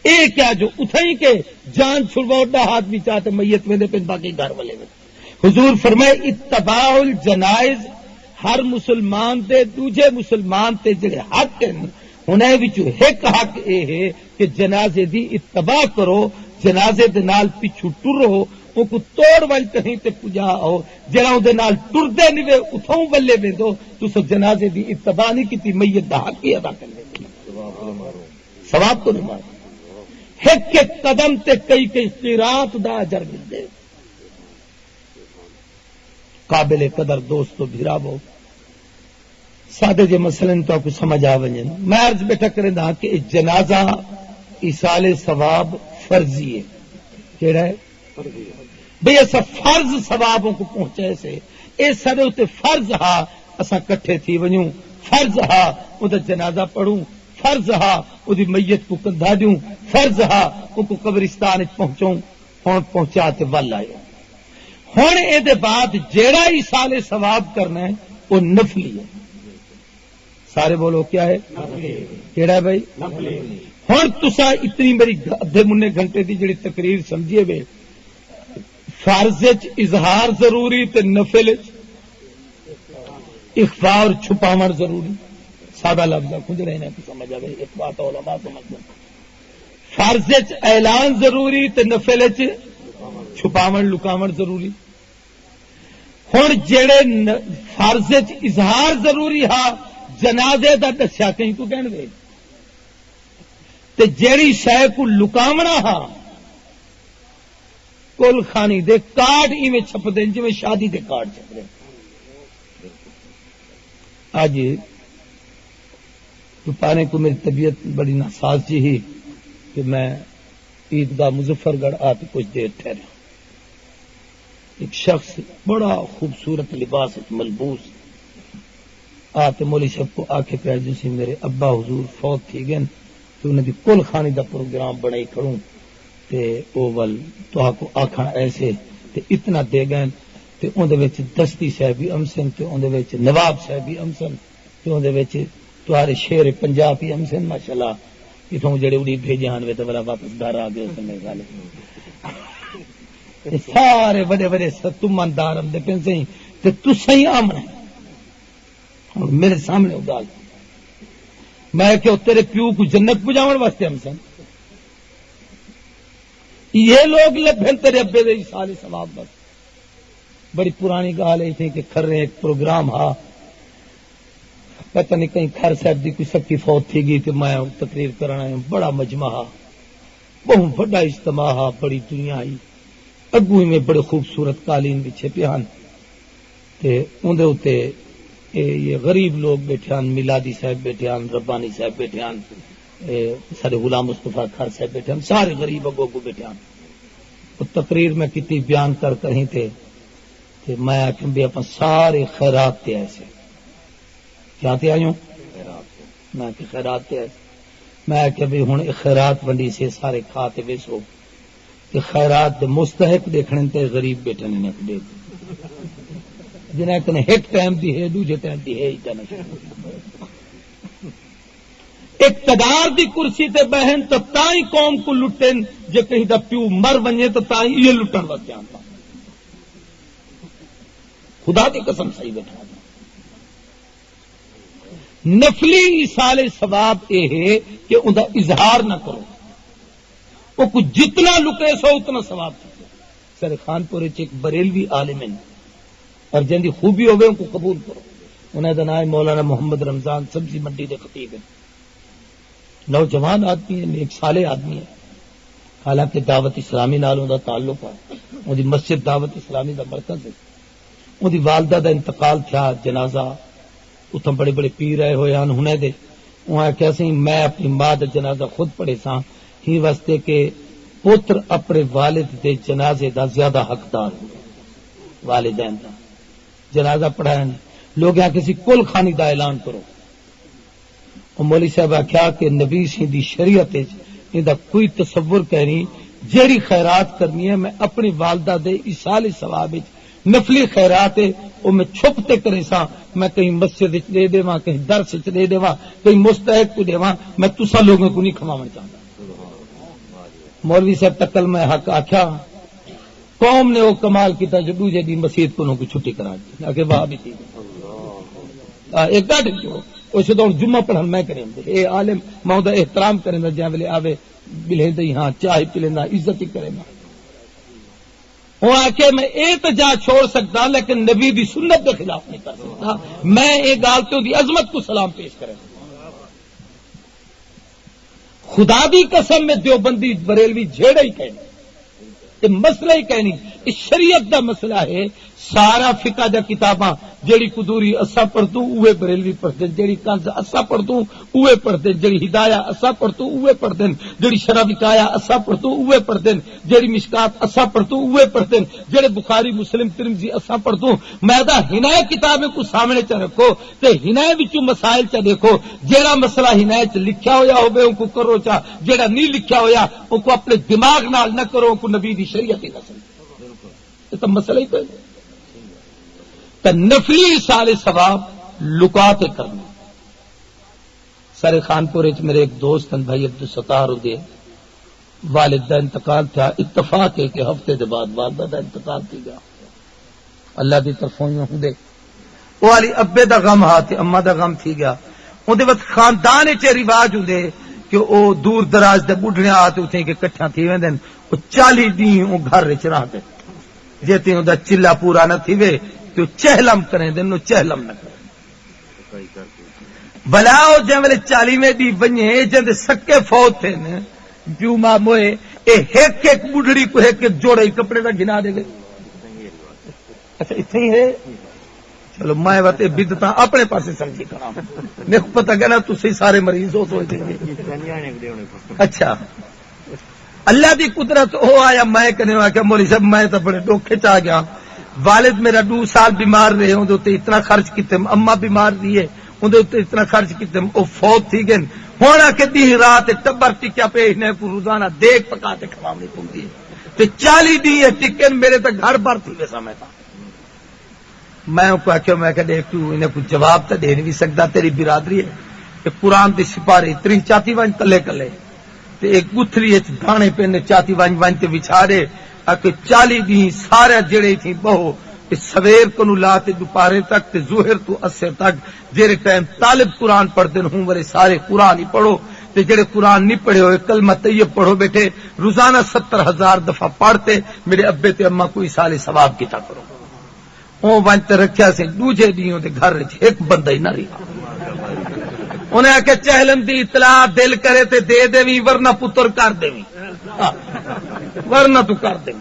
اے کیا جو اتھائی کے جان چھڑواؤ ڈا ہاتھ بھی چاہتے میت میں دے پھر باقی گھر والے میں حضور فرمائے اتباع الجنائز ہر مسلمان تے دوجے مسلمان تے جڑے حق ہیں انہیں وچوں ایک حق اے ہے کہ جنازے دی اتباع کرو جنازے دے نال پیچھو ٹرو او کو توڑ ول کہیں تے پجاؤ جڑا او دے نال ٹردے نہیں وے اتھوں بلے ویندو تسو جنازے دی اتباع نہیں کیتی میت دا حق ہی ادا کرنے ثواب تو نہیں مارو ایک ایک قدم تے کئی کئی قرات دا اجر ملدے قابل قدر دوستو بھراو سادے جے مسئلے تو آپ سمجھ آ ونجن میں عرض بیٹھا کریں دا کہ جنازہ ایصال ثواب فرضی ہے کیڑا ہے بھئی ایسا فرض ثوابوں کو پہنچے سے اے سارے ہوتے فرض ہا اسا کٹھے تھی ونجوں فرض ہا اودہ جنازہ پڑھوں فرض ہا اودی میت کو کندھا دوں فرض ہا ان کو قبرستان پہنچوں ہوں پہنچا تے ول آئے ہن اے دے بعد جیڑا ایصال ثواب کرنا ہے وہ نفلی ہے. سارے بولو کیا ہے؟ کیڑا ہے بھائی؟ ہن تسا اتنی میری ادھے منے گھنٹے دی جڑی تقریر سمجھیے وے، فرض وچ اظہار ضروری تے نفل وچ اخفاء اور چھپاون ضروری. سادہ لفظ کچھ رہنا کہ سمجھ آئے ایک بات علماء سمجھ. فرض وچ اعلان ضروری تے نفل وچ چھپاون لکاون ضروری. ہن جڑے فرض وچ اظہار ضروری ہا جنازے دا دسیا کہیں تو کہن دے تے جیڑی شے کو لکاونا ہا کل خانی دے کارڈ ایویں چھپ دیں جویں شادی دے کارڈ چھپ دیں. آج پانے کو میری طبیعت بڑی ناساز جی ہی کہ میں عیدگاہ مظفر گڑھ آتے کچھ دیر ٹھہرا. ایک شخص بڑا خوبصورت لباس ملبوس آتے مولی صاحب کو آکے پہ جیسے میرے ابا حضور فوت تھی گئے تو انہیں دی کل خانی دا پروگرام بڑائی کھڑوں تے اوول تو آکو آکھاں ایسے تے اتنا دے گئے تے اون دے وچ دستی صاحبی امسن تے اون دے وچ نواب صاحبی امسن تے اون دے وچ تہارے شیر پنجابی امسن ماشاءاللہ اتوں جڑے اڑی بھیجے ہن وے تے بڑا واپس گھر آ گئے اس نے گل تے سارے بڑے بڑے ستمندار ہم دے پنسیں تے تسیں آمنا میرے سامنے اگال میں کہ تیرے پیو کو جنت پجاون واسطے ہم سن یہ لوگ لبھن تیرے ابے دے ایصال ثواب بس. بڑی پرانی گال ہے تھی کہ کر رہے ایک پروگرام ہا پتہ نہیں کہیں کھر صاحب دی کوئی سکی فوت تھی گئی تو میں تقریر کرنا ہے. بڑا مجمع ہا بہت بڑا اجتماع ہا بڑی دنیا آئی اگو میں بڑے خوبصورت قالین بچھے پیان تے اندے ہوتے یہ غریب لوگ بیٹھے ہیں میلادی صاحب بیٹھے ہیں ربانی صاحب بیٹھے ہیں سارے غلام مصطفیٰ خر صاحب بیٹھے ہیں سارے غریب اگو اگو بیٹھے ہیں. تقریر میں کتنی بیان کر کہیں تھے کہ میں آخر بھی اپنا سارے خیرات تے ایسے کیا تے آئیوں میں کہ خیرات تے ایسے میں آخر بھی ہوں خیرات ونڈی سے سارے کھاتے ویسو کہ خیرات مستحق دیکھنے تے غریب بیٹھے نے دے جنہیں کنے ایک ٹائم دی ہے دوجے ٹائم دی ہے ہی اقتدار دی کرسی تے بہن تو تائیں قوم کو لٹن جو کہیں دا پیو مر بنے تو تائیں یہ لٹن واسطے آتا. خدا کی قسم صحیح بیٹھا نفلی ایصال ثواب یہ ہے کہ ان کا اظہار نہ کرو وہ کچھ جتنا لکے سو اتنا ثواب چکے. سر خانپور ایک بریلوی عالم ہے اور جن کی خوبی ہوگی ان کو قبول کرو. انہیں کا نام مولانا محمد رمضان سبزی منڈی کے خطیب ہیں. نوجوان آدمی ہے نیک صالح آدمی ہے حالانکہ دعوت اسلامی نال ان کا تعلق ہے. ان کی مسجد دعوت اسلامی کا مرکز ہے. ان کی والدہ کا انتقال تھا جنازہ اتوں بڑے بڑے پیر آئے ہوئے ہیں ہنے دے وہ آخیا سی میں اپنی ماں کا جنازہ خود پڑھے سا ہی واسطے کہ پوتر اپنے والد دے جنازے دا زیادہ حقدار ہو. والدین دا جنازہ پڑھایا نہیں لوگ یہاں کسی کل خانی دا اعلان کرو. مولوی صاحب آخیا کہ نبی سی دی شریعت دا کوئی تصور کرنی جیڑی خیرات کرنی ہے میں اپنی والدہ دے ایصال ثواب نفلی خیرات ہے وہ میں چھپتے کرے سا میں کہیں مسجد دے دیواں کہیں درس دے دیواں کہیں مستحق کو دیواں میں تسا لوگوں کو نہیں کھوانا چاہتا. مولوی صاحب تکل میں حق آخیا قوم نے وہ کمال کیتا جو دوجے دی مسجد کو کو چھٹی کرا دی آگے واہ بھی تھی ایک گاڑی جو اس تو جمعہ پڑھن میں کریں اے عالم مودا احترام کریں جے ویلے آوے بلے دئی ہاں چائے پی لینا عزت ہی کرے نا. وہ آ کے میں اے تو جا چھوڑ سکتا لیکن نبی دی سنت کے خلاف نہیں کر سکتا. میں یہ گالتوں دی عظمت کو سلام پیش کریں. خدا دی قسم میں دیوبندی بریلوی جھیڑا ہی کہنی یہ مسئلہ ہی کہنی اس شریعت دا مسئلہ ہے. سارا فقہ دا کتاباں جیڑی قدوری اسا پڑھتوں اوے بریلوی پڑھتے جیڑی کنز اسا پڑھتوں اوے پڑھتے جیڑی ہدایہ اسا پڑھتوں اوے پڑھتے جیڑی شرح وکایا اسا پڑھتوں اوے پڑھتے جیڑی مشکات اسا پڑھتوں اوے پڑھتے جیڑے بخاری مسلم ترمذی اسا پڑھتوں. میں دا ہنایہ کتابیں کو سامنے چ رکھو تے ہنایہ وچوں مسائل چ دیکھو جیڑا مسئلہ ہنایہ چ لکھیا ہویا ہوے ان کو کرو چا جیڑا نہیں لکھیا ہویا ان کو اپنے دماغ نال نہ کرو ان کو نبی دی شریعت ہی نہ سمجھو. یہ تو مسئلہ ہی کوئی نہیں. تو نفلی سال ثواب لکا کے کرنا. سارے خانپور میرے ایک دوست ہیں بھائی عبدالستار دے والد کا انتقال تھا. اتفاق ہے کہ ہفتے کے بعد والدہ کا انتقال کی گیا. اللہ کی طرفوں ہوں دے وہ والی ابے دا غم ہاتھ اما دا غم تھی گیا. اندر وقت خاندان چ رواج ہوں کہ وہ دور دراز دے بڑھنے آتے اتنے کہ کٹھا تھی ویندن وہ 40 دن وہ گھر چ رہتے جی تھی دا چلا پورا نہ تھی وے تو چہلم کریں دن نو چہلم نہ کریں بلا وہ جی ویلے 40ویں دی بنے جن سکے فوت تھے پیو ماں موئے ایک ایک بڑھڑی کو ایک ایک جوڑے کپڑے کا گنا دے گئے. اچھا اتنے ہی ہے چلو میں وقت بدتا اپنے پاسے سمجھی کرا میرے کو پتا کہنا تھی سارے مریض ہو تو اچھا اللہ دی قدرت ہو آیا میں کہنے کہ مولی صاحب میں تو بڑے ڈوکھے چاہ گیا. والد میرا 2 سال بیمار رہے ہوں اتنا خرچ کیتے اما بیمار دیے اندر اتنا خرچ کیتے وہ فوت تھی گئے ہونا کہ دی رات ٹبر ٹکیا پہ روزانہ دیکھ پکا کے کھوانی پڑتی ہے 40 دن ٹکن میرے تو گھر بھر تھی ویسا میں تھا. میں کو آخیا میں کہ دیکھ تو انہیں کچھ جواب تو دے نہیں سکتا تیری برادری ہے کہ قرآن کی سپاری 3 چاتی ونج کلے کلے ایک گتھلی دانے پہ چاتی ونج ونج تے بچھارے کہ 40 دن سارے جڑے تھی بہو سویر کو لا تے دوپہرے تک تے ظہر تو عصر تک جڑے ٹائم طالب قرآن پڑھتے ہوں والے سارے قرآن ہی پڑھو تے جڑے قرآن نہیں پڑھے ہوئے کلمہ طیب پڑھو بیٹھے روزانہ 70,000 دفعہ پڑھتے میرے ابے تے اما کوئی سال ثواب کیتا کرو. وہ ونت رکھیا سے دوجے دیوں دے گھر ایک بندہ ہی نہ رہا. انہیں آ کے چہلم دی اطلاع دل کرے تے دے دے ورنہ پتر کر دے ورنہ تو کر دے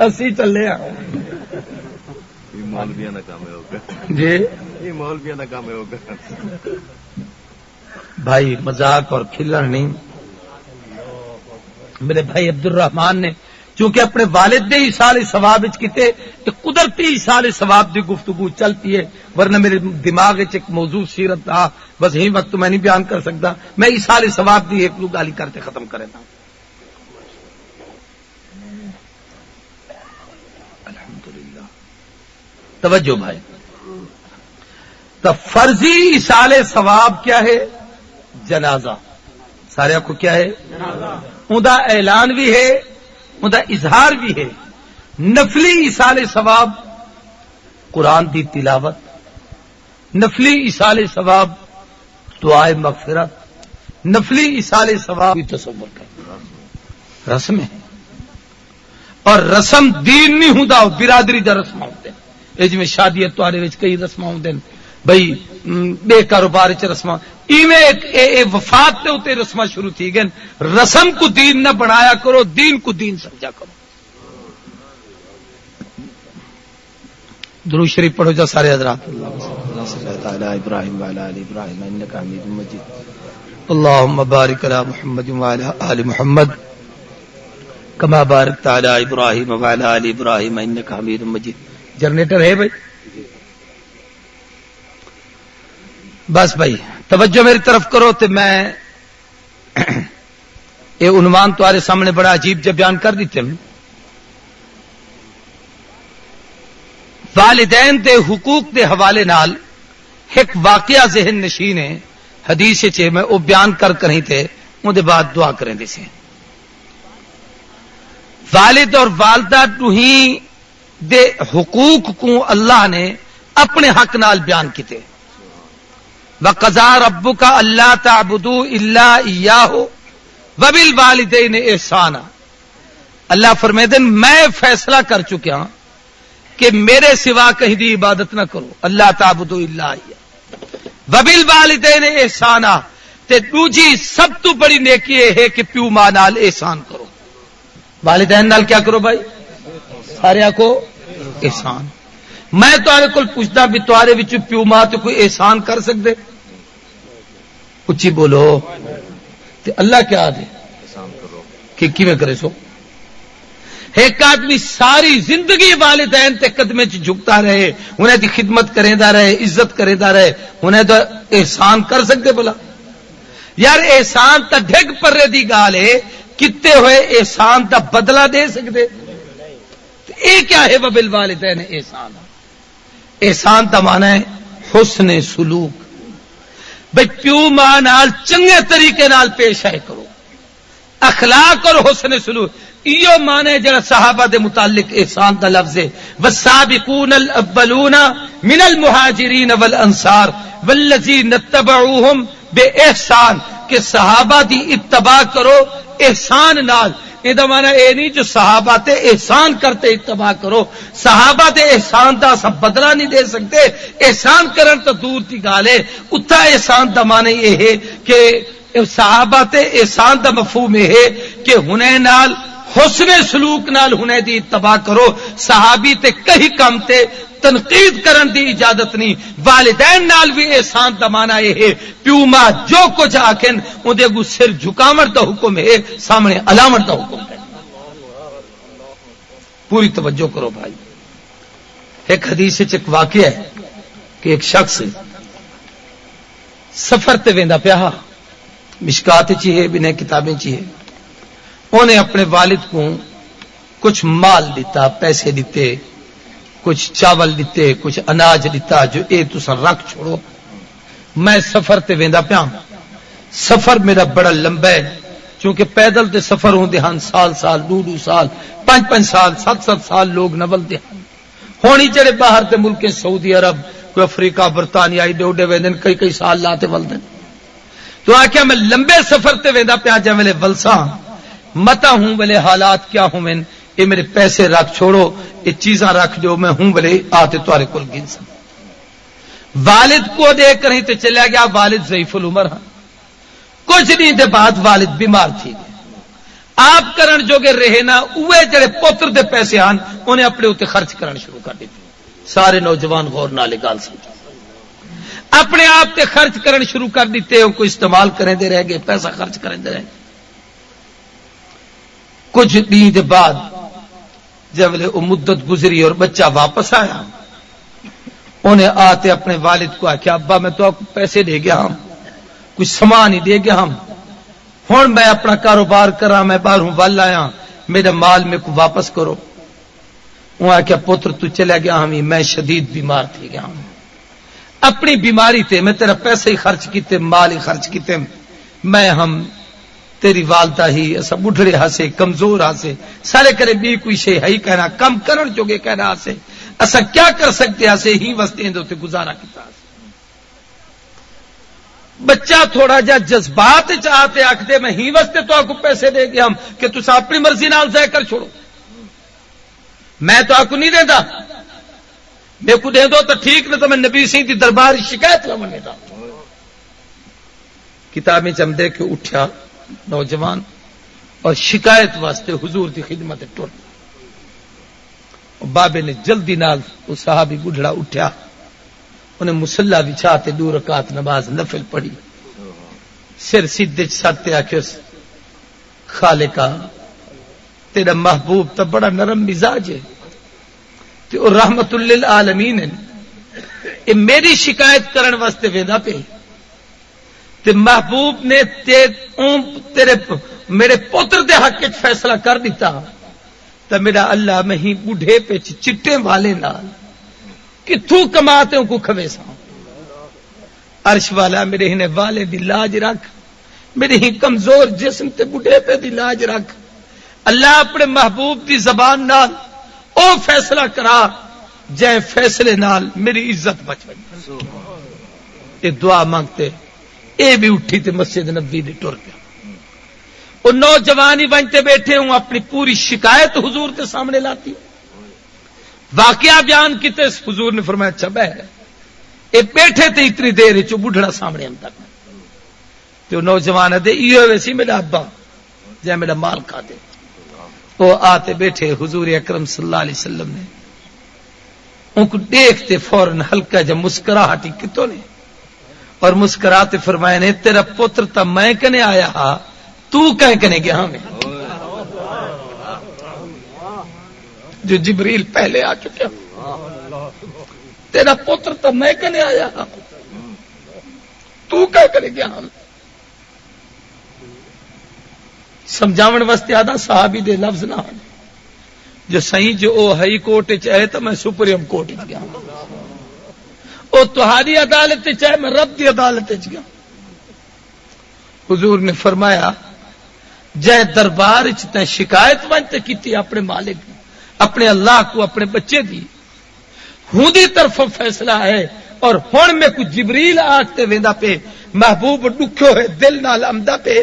اسی چلے مولویاں کا کام ہوگا جی یہ مولویاں کا کام ہوگا بھائی مذاق اور کھلن نہیں. میرے بھائی عبد الرحمان نے چونکہ اپنے والد نے ایصال ثواب کیتے کہ قدرتی ایصال ثواب دی گفتگو چلتی ہے ورنہ میرے دماغ ایک موضوع سیرت تھا بس یہی وقت میں نہیں بیان کر سکتا. میں ایصال ثواب دی ایک گالی کرتے ختم کرے تھا. الحمدللہ توجہ بھائی. تو فرضی ایصال ثواب کیا ہے؟ جنازہ. سارے کو کیا ہے؟ اوندا اعلان بھی ہے اوندا اظہار بھی ہے. نفلی ایصال ثواب قرآن دی تلاوت, نفلی ایصال ثواب دعائے مغفرت, نفلی ایصال ثواب تصور کر رسم ہے. اور رسم دین نہیں ہوندا برادری دا رسم ہوندے ہیں. جی میں شادی اتوارے وچ کئی رسم ہوندے ہیں بھائی بے کاروبار چ رسم ایویں وفات تے اتے رسم شروع تھی گئے. رسم کو دین نہ بنایا کرو, دین کو دین سمجھا کرو. درود شریف پڑھو جا سارے حضرات. اللہ صلی اللہ علی ابراہیم وعلی آل ابراہیم انک حمید مجید. اللهم بارک علی محمد وعلی آل محمد کما بارکت علی ابراہیم وعلی آل ابراہیم انک حمید مجید. جنریٹر ہے بھائی؟ بس بھائی توجہ میری طرف کرو. تو میں یہ عنوان تمہارے سامنے بڑا عجیب جب بیان کر دیتے ہیں. والدین دے حقوق دے حوالے نال ایک واقعہ ذہن نشین ہے حدیث چ میں وہ بیان کر رہی تھے وہ دے بعد دعا کریں دے سے. والد اور والدہ ہی دے حقوق کو اللہ نے اپنے حق نال بیان کیتے. وَقَضَىٰ رَبُّكَ أَلَّا تَعْبُدُوا إِلَّا إِيَّاهُ وَبِالْوَالِدَيْنِ إِحْسَانًا. اللہ فرماتے ہیں میں فیصلہ کر چکا ہوں کہ میرے سوا کہیں دی عبادت نہ کرو. اللہ تعبدوا الا اياه وبالوالدین احسانا. تے دوجی سب تو بڑی نیکی یہ ہے کہ پیو ماں نال احسان کرو. والدین نال کیا کرو بھائی؟ سارے کو احسان. میں تمہارے کو پوچھتا بھی تمہارے وچ پیو ماں تو کوئی احسان کر سکتے؟ اچھی بولو. تے اللہ کیا دے کہ کیویں کرے سو. ایک آدمی ساری زندگی والدین تے قدمے چ جھکتا رہے, انہیں دی خدمت کریندا رہے, عزت کریندا رہے, انہیں تو احسان کر سکتے بلا؟ یار احسان تا ڈھگ پرے دی گال ہے کیتے ہوئے احسان دا بدلہ دے سکتے؟ اے کیا ہے وبالوالدین احسان؟ احسان دا معنی ہے حسن سلوک، بھئی پیو ماں نال چنگے طریقے نال پیش آئے کرو، اخلاق اور حسن سلوک ایو معنی جڑا صحابہ دے متعلق احسان دا لفظ ہے، والسابقون الاولون من المہاجرین والانصار والذین اتبعوہم باحسان، کہ صحابہ دی اتباع کرو احسان نال۔ یہ دا معنی اے نہیں جو صحابہ تے احسان کرتے اتباع کرو، صحابہ تے احسان دا سب بدلہ نہیں دے سکتے، احسان کرن تو دور کی گال ہے۔ اتھا احسان دا معنی یہ ہے کہ صحابہ تے احسان دا مفہوم یہ ہے کہ ہنے نال حسن سلوک نال ہنے دی اتباع کرو، صحابی تے کئی کم تے تنقید کرن دی اجازت نہیں۔ والدین نال بھی احسان دا معنی یہ ہے پیو ماں جو کچھ آکھن اندے کو سر جھکاون دا حکم ہے، سامنے علامت دا حکم ہے۔ پوری توجہ کرو بھائی۔ ایک حدیث وچ ایک واقعہ ہے کہ ایک شخص سفر تے ویندا پیا، مشکات چ ہے، بنے کتابیں چ ہے، انہیں اپنے والد کو کچھ مال دیتا، پیسے دیتے، کچھ چاول دیتے، کچھ اناج دیتا، جو اے تساں رکھ چھوڑو، میں سفر تے ویندا پیا، سفر میرا بڑا لمبا ہے، چونکہ پیدل تے سفر ہوندے ہن سال سال، دو سال، 5 سال، 7 سال لوگ نولدے ہن، ہونی جڑے باہر تے ملک سعودی عرب، کوئی افریقہ، برطانیہ ڈوڈے ویندن، کئی سال لاتے ولدن۔ تو آکھیا میں لمبے سفر تے ویندا پیا، جے ویلے ولساں متا ہوں ویلے حالات کیا ہوں میں، یہ میرے پیسے رکھ چھوڑو، یہ چیزاں رکھ دو، میں ہوں ویلے آتے تمہارے کول گنساں۔ والد کو دے کر ہی تے چلا گیا، والد ضعیف العمر ہاں، کچھ دن دے بعد والد بیمار تھی گئے، آپ کرن جوگے رہے نا، اوے جڑے پتر دے پیسے ہن انہیں اپنے اوتے خرچ کرنا شروع کر دیتے۔ سارے نوجوان غور نال گل سمجھو، اپنے آپ تے خرچ کرن شروع کر دیتے، وہ کوئی استعمال کریں دے رہ گئے، پیسہ خرچ کریں دے رہ گئے۔ کچھ دن دے بعد جب وہ مدت گزری اور بچہ واپس آیا، انہیں آتے اپنے والد کو آخیا، ابا میں تو آپ کو پیسے دے گیا ہوں، کچھ سامان ہی دے گیا ہوں، ہوں میں اپنا کاروبار کرا، میں باہروں ول آیا، میرا مال میرے کو واپس کرو۔ وہ آخیا پتر تو چلا گیا ہم، میں شدید بیمار تھی گیا ہوں، اپنی بیماری تے میں تیرا پیسے ہی خرچ کیتے، مال ہی خرچ کیتے، میں ہم تیری والدہ ہی ایسا بڑھڑے ہاسے، کمزور ہاسے، سارے کرے بھی کوئی شے ہے ہی کہنا، کم کرن چوگے کہنا ہاسے، ایسا کیا کر سکتے ہاسے، ہی وستے ہیں دوتے گزارا کیتا ہاسے۔ بچہ تھوڑا جا جذبات چاہتے آکھتے میں ہی وستے تو آپ کو پیسے دے گیا ہم کہ تسا اپنی مرضی نال ضائع کر چھوڑو، میں تو آپ کو نہیں دینا، میرے کو دے دو تو ٹھیک، نہ تو میں نبی سی دی دربار شکایت لمن دیتا۔ کتابیں چم دے کے اٹھیا نوجوان اور شکایت واسطے حضور دی خدمت ٹر، بابے نے جلدی نال وہ صحابی بڑھڑا اٹھیا، انہیں مصلا بچھاتے 2 رکعت نماز نفل پڑھی، سر سیدھے ساتے آکھے خالقا تیرا محبوب تو بڑا نرم مزاج ہے، تے اور رحمت للعالمین ہے، یہ میری شکایت کرن واسطے ویندا پے، تے محبوب نے تیرے میرے پتر دے حق وچ فیصلہ کر دیتا، تے میرا اللہ میں ہی بوڑھے پہ چٹے والے نال کتھوں کماتے کو کھوے سا، عرش والا میرے ہی والے دی لاج رکھ، میرے ہی کمزور جسم تے بوڑھے پہ دی لاج رکھ، اللہ اپنے محبوب دی زبان نال او فیصلہ کرا جے فیصلے نال میری عزت بچ بچ۔ یہ دعا مانگتے اے بھی اٹھی تے مسجد نبوی دے ٹر پیا، وہ نوجوان ہی بنتے بیٹھے ہوں اپنی پوری شکایت حضور کے سامنے لاتی، واقعہ بیان کیتے، حضور نے فرمایا اچھا بہ اے بیٹھے تے اتنی دیر چو بڑھڑا سامنے ہم تک، تو نوجوان دے ایو ویسی میرا ابا جے میرا مال کھا دے، وہ آتے بیٹھے حضور اکرم صلی اللہ علیہ وسلم نے ان کو دیکھتے فوراً ہلکا جب مسکراہٹ کتوں نے، اور مسکراتے فرمایا نے تیرا پتر تا میں کنے آیا ہاں تو کہیں کنے گیا ہمیں، جو جبریل پہلے آ چکے، تیرا پتر تا میں کنے آیا ہاں تو کہیں کنے گیا ہمیں۔ سمجھاون واسطے آدھا صحابی دے لفظ نہ آنے جو سائیں جو او ہائی کورٹ چاہے تو میں سپریم کورٹ گیا او تہاڈی عدالت چاہے میں رب دی عدالت گیا. حضور نے فرمایا جے دربار تے شکایت ونتے کیتی اپنے مالک دی اپنے اللہ کو اپنے بچے دی ہوں دی طرف فیصلہ ہے اور ہن میں کو جبریل آکتے ویندا پہ محبوب ڈکھو ہے دل نال امدا پہ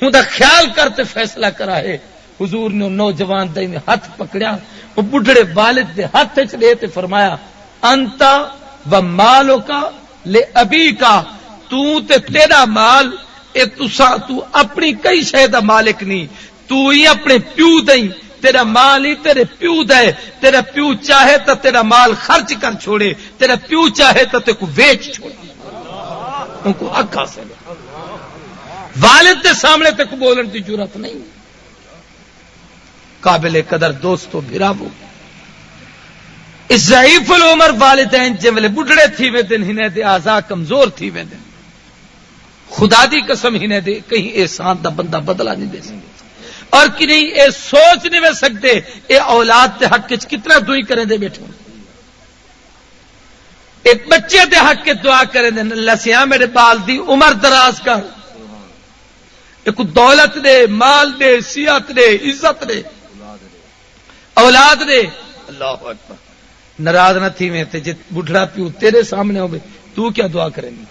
ہوں دا خیال کرتے فیصلہ کرا ہے. حضور نے نوجوان دے ہاتھ پکڑیا وہ بڈھڑے والد دے ہاتھ چ لے تے فرمایا انت و مالو کا لے ابی کا تو تے تیرا مال اے تو اپنی کئی شے دا مالک نہیں تو ہی اپنے پیو دئی تیرا مال ہی تیرے پیو دے تیرا پیو چاہے تو تیرا مال خرچ کر چھوڑے تیرا پیو چاہے تو تے کو بیچ چھوڑے ان کو حق حاصل ہے. والد دے سامنے تے کو بولن کی ضرورت نہیں. قابل قدر دوستو بھراوو اس ضعیف العمر والدین جے ویلے بڈھڑے تھی ویندن ہنے دے اعضاء کمزور تھی ویندن خدا دی قسم ہنے دے کہیں احسان دا بندہ بدلہ نہیں دے سکتا اور کہ نہیں اے سوچ نہیں وے سکتے اے اولاد دے حق وچ کتنا دعائی کریں دے بیٹھو ایک بچے دے حق کے دعا کریں دے اللہ سیاں میرے بال دی عمر دراز کر ایک دولت دے مال دے صحت دے عزت دے اولاد دے. اللہ اکبر ناراض نہ تھی میں تے جے بڈھڑا پیو تیرے سامنے ہوے تو کیا دعا کریں گی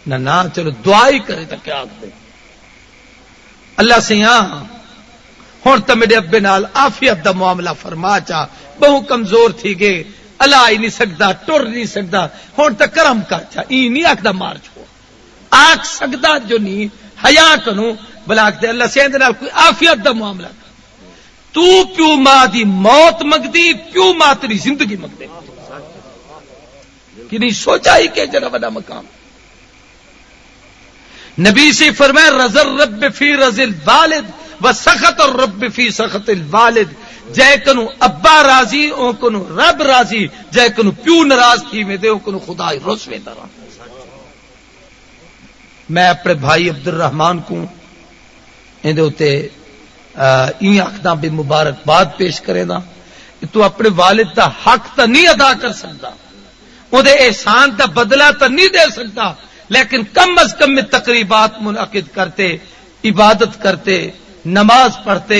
نہ نہ چلو دعا ہی کرے تو کیا آخر اللہ سے یہاں ہوں تو میرے ابے نال عافیت دا معاملہ فرما چا بہو کمزور تھی گئے اللہ ہی نہیں سکتا ٹر نہیں سکتا ہوں تو کرم کر چا ای نہیں آخدا مار چھوڑ آخ سکتا جو نہیں حیا کنو بلا آخدے اللہ سے نال کوئی عافیت دا معاملہ تو پیو ماں دی موت مگدی پیو ماں تیری زندگی مگدے کہ نہیں سوچا ہی کہ جرا بڑا مقام نبی سے فرمایا رضا رب فی رضا الوالد و سخط الرب فی سخط الوالد جے کنو ابا راضی او کنو رب راضی جے کنو پیو ناراض تھی میں دے او کنو خدا رسوے درا. میں اپنے بھائی عبد الرحمان کو اندے ہوتے این آخدا بھی مبارکباد پیش کرے دا تو اپنے والد دا حق تا نہیں ادا کر سکتا او دے احسان دا بدلہ تا نہیں دے سکتا لیکن کم از کم میں تقریبات منعقد کرتے عبادت کرتے نماز پڑھتے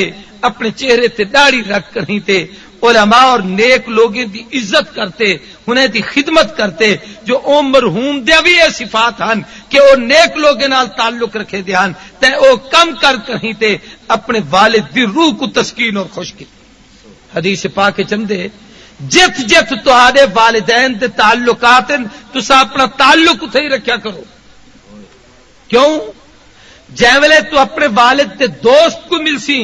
اپنے چہرے تے داڑھی رکھ کر ہی تے علماء اور نیک لوگوں دی عزت کرتے انہیں دی خدمت کرتے جو او مرحوم دے بھی یہ صفات ہن کہ او نیک لوگوں نال تعلق رکھے دے ہن تے او کم کر کہیں تے اپنے والد دی روح کو تسکین اور خوش کی. حدیث پاک چندے جت جت تہاڈے والدین دے تعلقات تسا اپنا تعلق اتھے ہی رکھیا کرو. کیوں جے ویلے تو اپنے والد دے دوست کو مل سی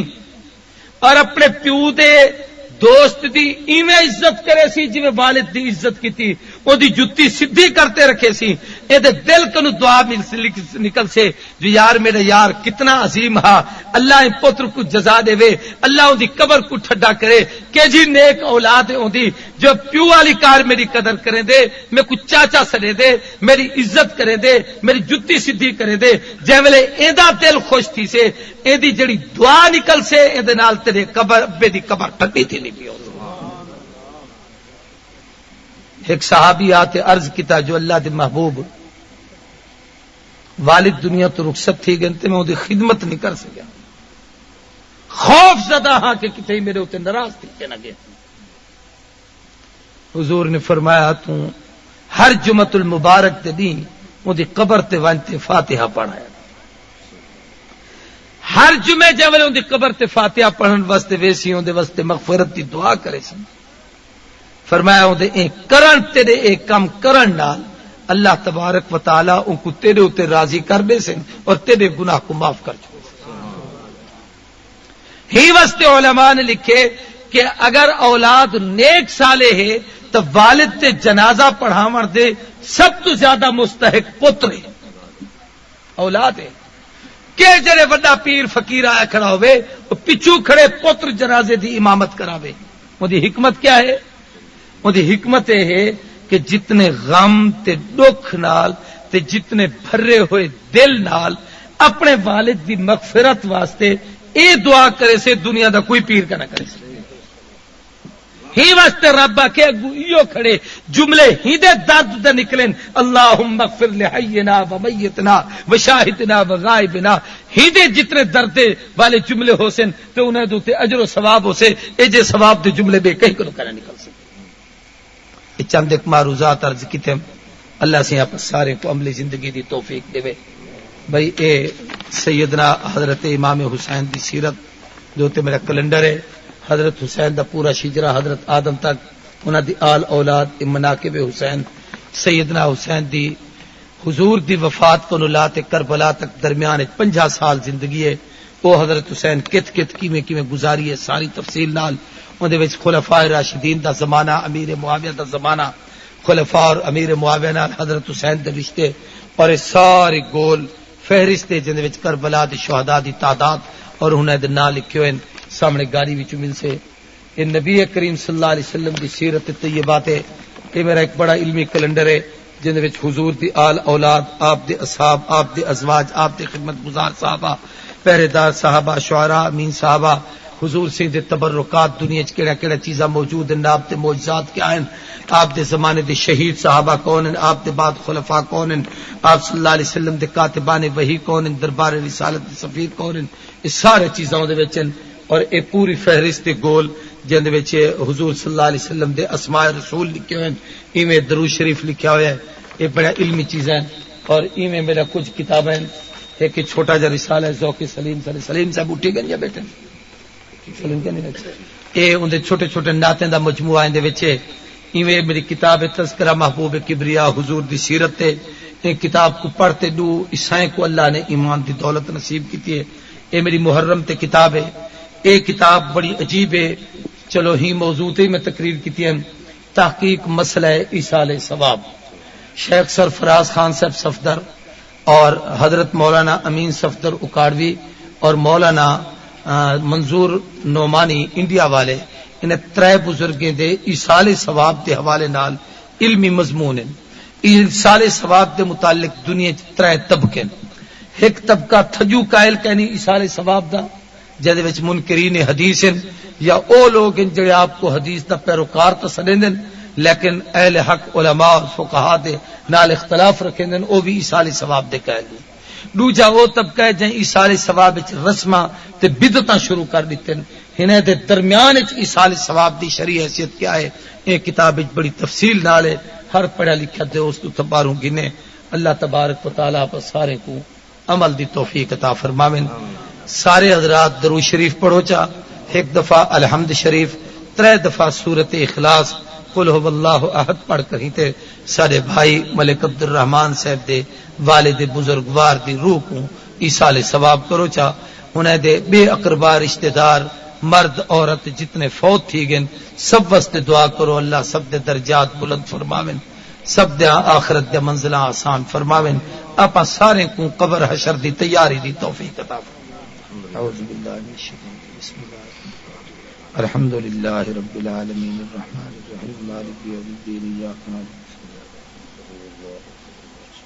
اور اپنے پیو دے دوست دی ایویں عزت کرے سی جی والد دی عزت کی تھی او دی جتی سدھی کرتے رکھے سی اے دے دل کنو دعا نکل سے جو یار میرا یار کتنا عظیم ہا اللہ ان پتر کو جزا دے وے اللہ ان دی قبر کو ٹھڈا کرے کہ جی نیک اولاد ہوں دی جو پیو والی کار میری قدر کریں دے میں کچھ چاچا سڑے دے میری عزت کرے دے میری جتی سدھی کرے دے جے ویلے ایندا دل خوش تھی سے اے دی جڑی دعا نکل سے اے دے نال تیرے قبر ابے دی قبر ٹھڈی تھی نہیں پیو. ایک صحابی آتے عرض کیتا جو اللہ دے محبوب والد دنیا تو رخصت تھی گئے میں وہ خدمت نہیں کر سکیا خوف زدہ ہاں کہ کتنے میرے اتنے ناراض تھی کہ نہ گیا. حضور نے فرمایا تو ہر جمعۃ المبارک دے دین وہ دی قبر تے وانتے فاتحہ پڑھایا ہر جمعے جب ان دی قبر تے فاتحہ پڑھن واسطے ویسی ان دے واسطے مغفرت دی دعا کرے سن. فرمایا ان دے کرن تیرے ایک کام کرن نال اللہ تبارک و تعالی ان کو تیرے اوتے راضی کر دے سن اور تیرے گناہ کو معاف کر چھوڑ. ہی واسطے علماء نے لکھے کہ اگر اولاد نیک صالح ہے تو والد تے جنازہ پڑھاون دے سب تو زیادہ مستحق پتر ہے اولاد ہے کہ جڑے بڑا پیر فقیر آیا کھڑا ہوئے وہ پچھو کھڑے پتر جنازے دی امامت کراوے. وہ دی حکمت کیا ہے؟ وہ دی حکمت یہ ہے کہ جتنے غم تے دکھ نال تے جتنے بھرے ہوئے دل نال اپنے والد دی مغفرت واسطے اے دعا کرے سے دنیا دا کوئی پیر کا نہ کرے سے ہی واسطے رب کے اگو ایو کھڑے جملے ہی دے درد دے نکلن اللہم اغفر لحینا و میتنا و شاہدنا و غائبنا ہی دے جتنے درد والے جملے ہو سن تو انہیں دوتے اجر و ثواب ہو سے اے جے ثواب دے جملے بے کہیں کنو کرنا نکل سکتے یہ چند ایک معروضات عرض کی تھے اللہ سے آپ سارے کو عملی زندگی دی توفیق دے بھائی اے سیدنا حضرت امام حسین دی سیرت جو تے میرا کیلنڈر ہے حضرت حسین دا پورا شجرہ حضرت آدم تک انہاں دی آل اولاد مناقب حسین سیدنا حسین دی حضور دی وفات کو نلات کربلا تک درمیان 50 سال زندگی ہے وہ حضرت حسین کت کیویں گزاری ہے ساری تفصیل نال اون دے وچ خلفاء راشدین دا زمانہ امیر معاویہ دا زمانہ خلفاء اور امیر معاویہ نال حضرت حسین دے رشتے اور سارے گول فہرست جن وچ کربلا دے شہداء دی تعداد اور انہاں دے نام لکھے ہوئے سامنے گاڑی وچ مل سے یہ نبی کریم صلی اللہ علیہ وسلم دی سیرت طیبات ہے یہ میرا ایک بڑا علمی کیلنڈر ہے جن وچ حضور دی آل اولاد آپ دے اصحاب آپ دے ازواج آپ دے خدمت گزار صحابہ پہرے دار صحابہ شعراء امین صحابہ حضور سے دے تبرکات دنیا چ کیڑا کیڑا چیزاں موجود ہیں آپ دے معجزات کیا ہیں آپ دے زمانے دے شہید صحابہ کون ہیں آپ دے بعد خلفاء کون ہیں آپ صلی اللہ علیہ وسلم دے کاتبان وحی کون ہیں دربار رسالت دے سفیر کون ہیں یہ سارے چیزاں دے وچ اور اے پوری فہرست گول جن دے وچ حضور صلی اللہ علیہ وسلم دے اسماء رسول لکھے ہوئے ہیں ایویں درود شریف لکھا ہوا ہے یہ بڑا علمی چیز ہے اور ایویں میرا کچھ کتابیں ایک چھوٹا جا رسالہ ہے ذوق سلیم سلیم صاحب اٹھی گئے یا بیٹھے سلیم کے نہیں اے ان دے چھوٹے چھوٹے نعتیں دا مجموعہ ان دے وچ ایویں میری کتاب ہے تذکرہ محبوب کبریا حضور دی سیرت ہے یہ کتاب کو پڑھتے دو عیسائیں کو اللہ نے ایمان دی دولت نصیب کی ہے یہ میری محرم تے کتاب ہے ایک کتاب بڑی عجیب ہے چلو ہی موضوع تے میں تقریر کی ہے تحقیق مسئلہ ایصال ثواب شیخ سرفراز خان صاحب صفدر اور حضرت مولانا امین صفدر اکاڑوی اور مولانا منظور نعمانی انڈیا والے انہیں ترے بزرگیں دے ایصال ثواب دے حوالے نال علمی مضمون ہیں ایصال ثواب دے متعلق دنیا ترے طبقے ایک طبقہ تھجو قائل کہنی ایصال ثواب دا جدے وچ منکرین حدیث ہیں یا او لوگ ہیں جڑے آپ کو حدیث دا پیروکار تسلندن لیکن اہل حق علماء اور فقہاء دے نال اختلاف رکھندن او بھی ایصال ثواب دے قائل ہیں دوجا وہ طبقہ ہے جن ایصال ثواب وچ رسماں تے بدعتاں شروع کر دتن ہنے دے درمیان وچ ایصال ثواب دی شرعی حیثیت کیا ہے یہ کتاب وچ بڑی تفصیل نال ہے ہر پڑھا لکھا دے اس تو تباروں گنے اللہ تبارک و تعالی پر سارے کو عمل دی توفیق عطا فرماویں سارے حضرات درود شریف پڑھو چا ایک دفعہ الحمد شریف 3 دفعہ سورت اخلاص قل هو اللہ احد پڑھ کر ہی تے سارے بھائی ملک عبد الرحمان صاحب دے والد بزرگوار دی روح کو ایصال ثواب کرو چا انہیں دے بے اقربا رشتہ دار مرد عورت جتنے فوت تھی گئے سب واسطے دعا کرو اللہ سب دے درجات بلند فرماویں سب دے آخرت دے منزلہ آسان فرماویں اپا سارے کو قبر حشر دی تیاری دی توفیق عطا فرماویں اعوذ باللہ من الشیطان بسم اللہ الحمدللہ رب العالمین الرحمن الرحیم مالک یوم الدین ایاک نعبد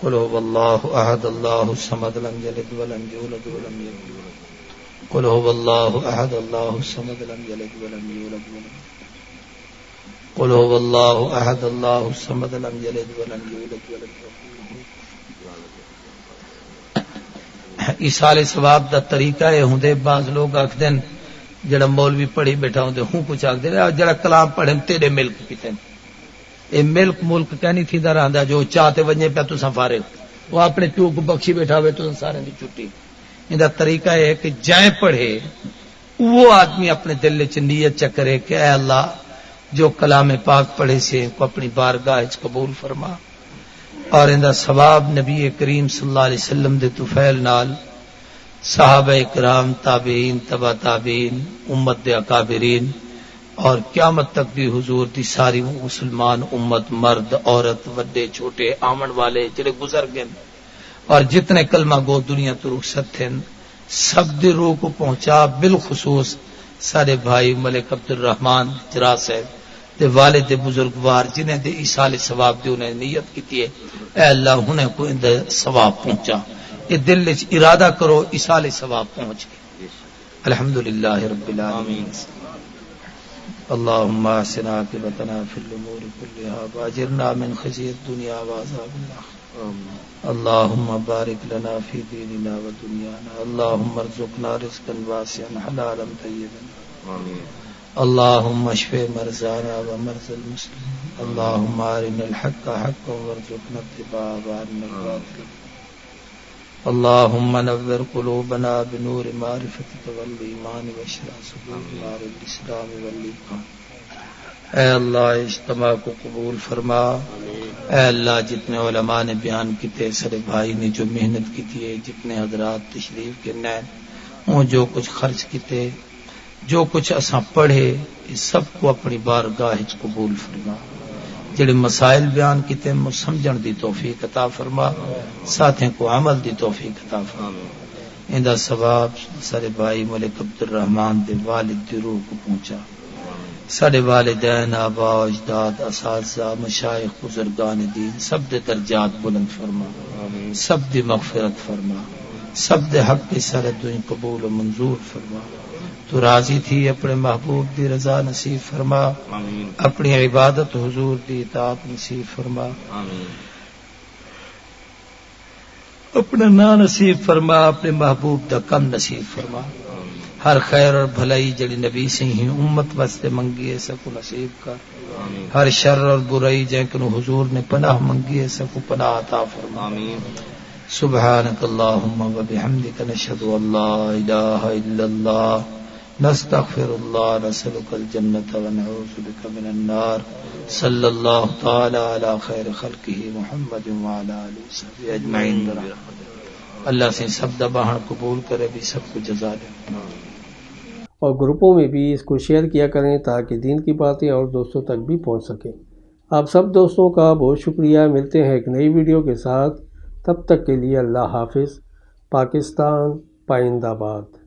قل هو اللہ احد اللہ الصمد لم یلد ولم یولد ولم یکن له قل هو اللہ احد اللہ الصمد لم یلد ولم یولد ولم قل هو اللہ احد اللہ الصمد لم یلد ولم یولد ولم ایصال ثواب دا طریقہ ہے ہوندے بعض لوگ آکھدن جڑا مولوی پڑھی بیٹھا ہوندے ہوں کچھ آکھ دے جڑا کلام پڑھن تیرے ملک پیتن اے ملک ملک کہنی تھی دا رہندا جو چاہتے وجے پہ تو فارغ وہ اپنے پیو کو بخشی بیٹھا ہوئے تو سارے دی چھٹی ایندا طریقہ ہے کہ جائیں پڑھے وہ آدمی اپنے دل وچ نیت چ کرے کہ اے اللہ جو کلام پاک پڑھے سے کو اپنی بارگاہ وچ قبول فرما اور ایندا ثواب نبی کریم صلی اللہ علیہ وسلم دے طفیل نال صحابہ کرام تابعین تبع تابعین امت دے اکابرین اور قیامت تک بھی حضور دی ساری مسلمان امت مرد عورت وڈے چھوٹے آمن والے جڑے گزر گئے اور جتنے کلمہ گو دنیا تو رخصت تھے سب دی روح کو پہنچا بالخصوص سارے بھائی ملک عبد الرحمان جرا صاحب تے والد بزرگوار جنہیں دے ایصال ثواب دی انہیں نیت کی ہے، اے اللہ انہیں کو ان دے ثواب پہنچا، یہ دل وچ ارادہ کرو ایصال ثواب پہنچ گئے۔ الحمدللہ رب العالمین۔ اللهم احسن عاقبتنا في الامور كلها واجرنا من خزي الدنيا وعذاب الاخره، اللهم بارك لنا في ديننا ودنيانا، اللهم ارزقنا رزقا واسعا حلالا طيبا، اللهم اشف مرضانا ومرضى المسلمين، اللهم ارنا الحق حقا وارزقنا اتباعه وارنا الباطل، اللهم نور قلوبنا بنور معرفتك والایمان واشرح صدورنا بالاسلام والایمان۔ اے اللہ اجتماع کو قبول فرما، اے اللہ جتنے علماء نے بیان کیتے، سارے بھائی نے جو محنت کی ہے، جتنے حضرات تشریف کے نین وہ جو کچھ خرچ کیتے، جو کچھ اساں پڑھے، اس سب کو اپنی بارگاہ وچ قبول فرما، جڑے مسائل بیان کیتے مجھ سمجھن دی توفیق عطا فرما، ساتھیں کو عمل دی توفیق عطا فرما، ایندا ثواب سارے بھائی ملک عبد الرحمان دے والد دی روح کو پہنچا، سارے والدین، آباء و اجداد، اساتذہ، مشائخ، بزرگان دین سب دے درجات بلند فرما، سب دی مغفرت فرما، سب دے حق کے سارے دوئی قبول و منظور فرما، تو راضی تھی اپنے محبوب دی رضا نصیب فرما، اپنی عبادت حضور دی اطاعت نصیب فرما، اپنا نا نصیب فرما، اپنے محبوب دا کم نصیب فرما، ہر خیر اور بھلائی جڑی نبی سے ہی امت واسطے منگی ہے سکو نصیب کر، ہر شر اور برائی جن کنو حضور نے پناہ منگی ہے سکو پناہ عطا فرما، سبحانک اللہم و بحمدک نشہد ان لا الہ الا اللہ نستغفر اللہ نسألک الجنة ونعوذ بک من النار، صلی اللہ تعالی علی خیر خلقہ محمد وعلی آلہ وصحبہ اجمعین برحمتہ۔ اللہ سے سب دباہن قبول کرے بھی سب کو جزا دے، اور گروپوں میں بھی اس کو شیئر کیا کریں تاکہ دین کی باتیں اور دوستوں تک بھی پہنچ سکیں۔ آپ سب دوستوں کا بہت شکریہ، ملتے ہیں ایک نئی ویڈیو کے ساتھ، تب تک کے لیے اللہ حافظ۔ پاکستان پائندہ باد۔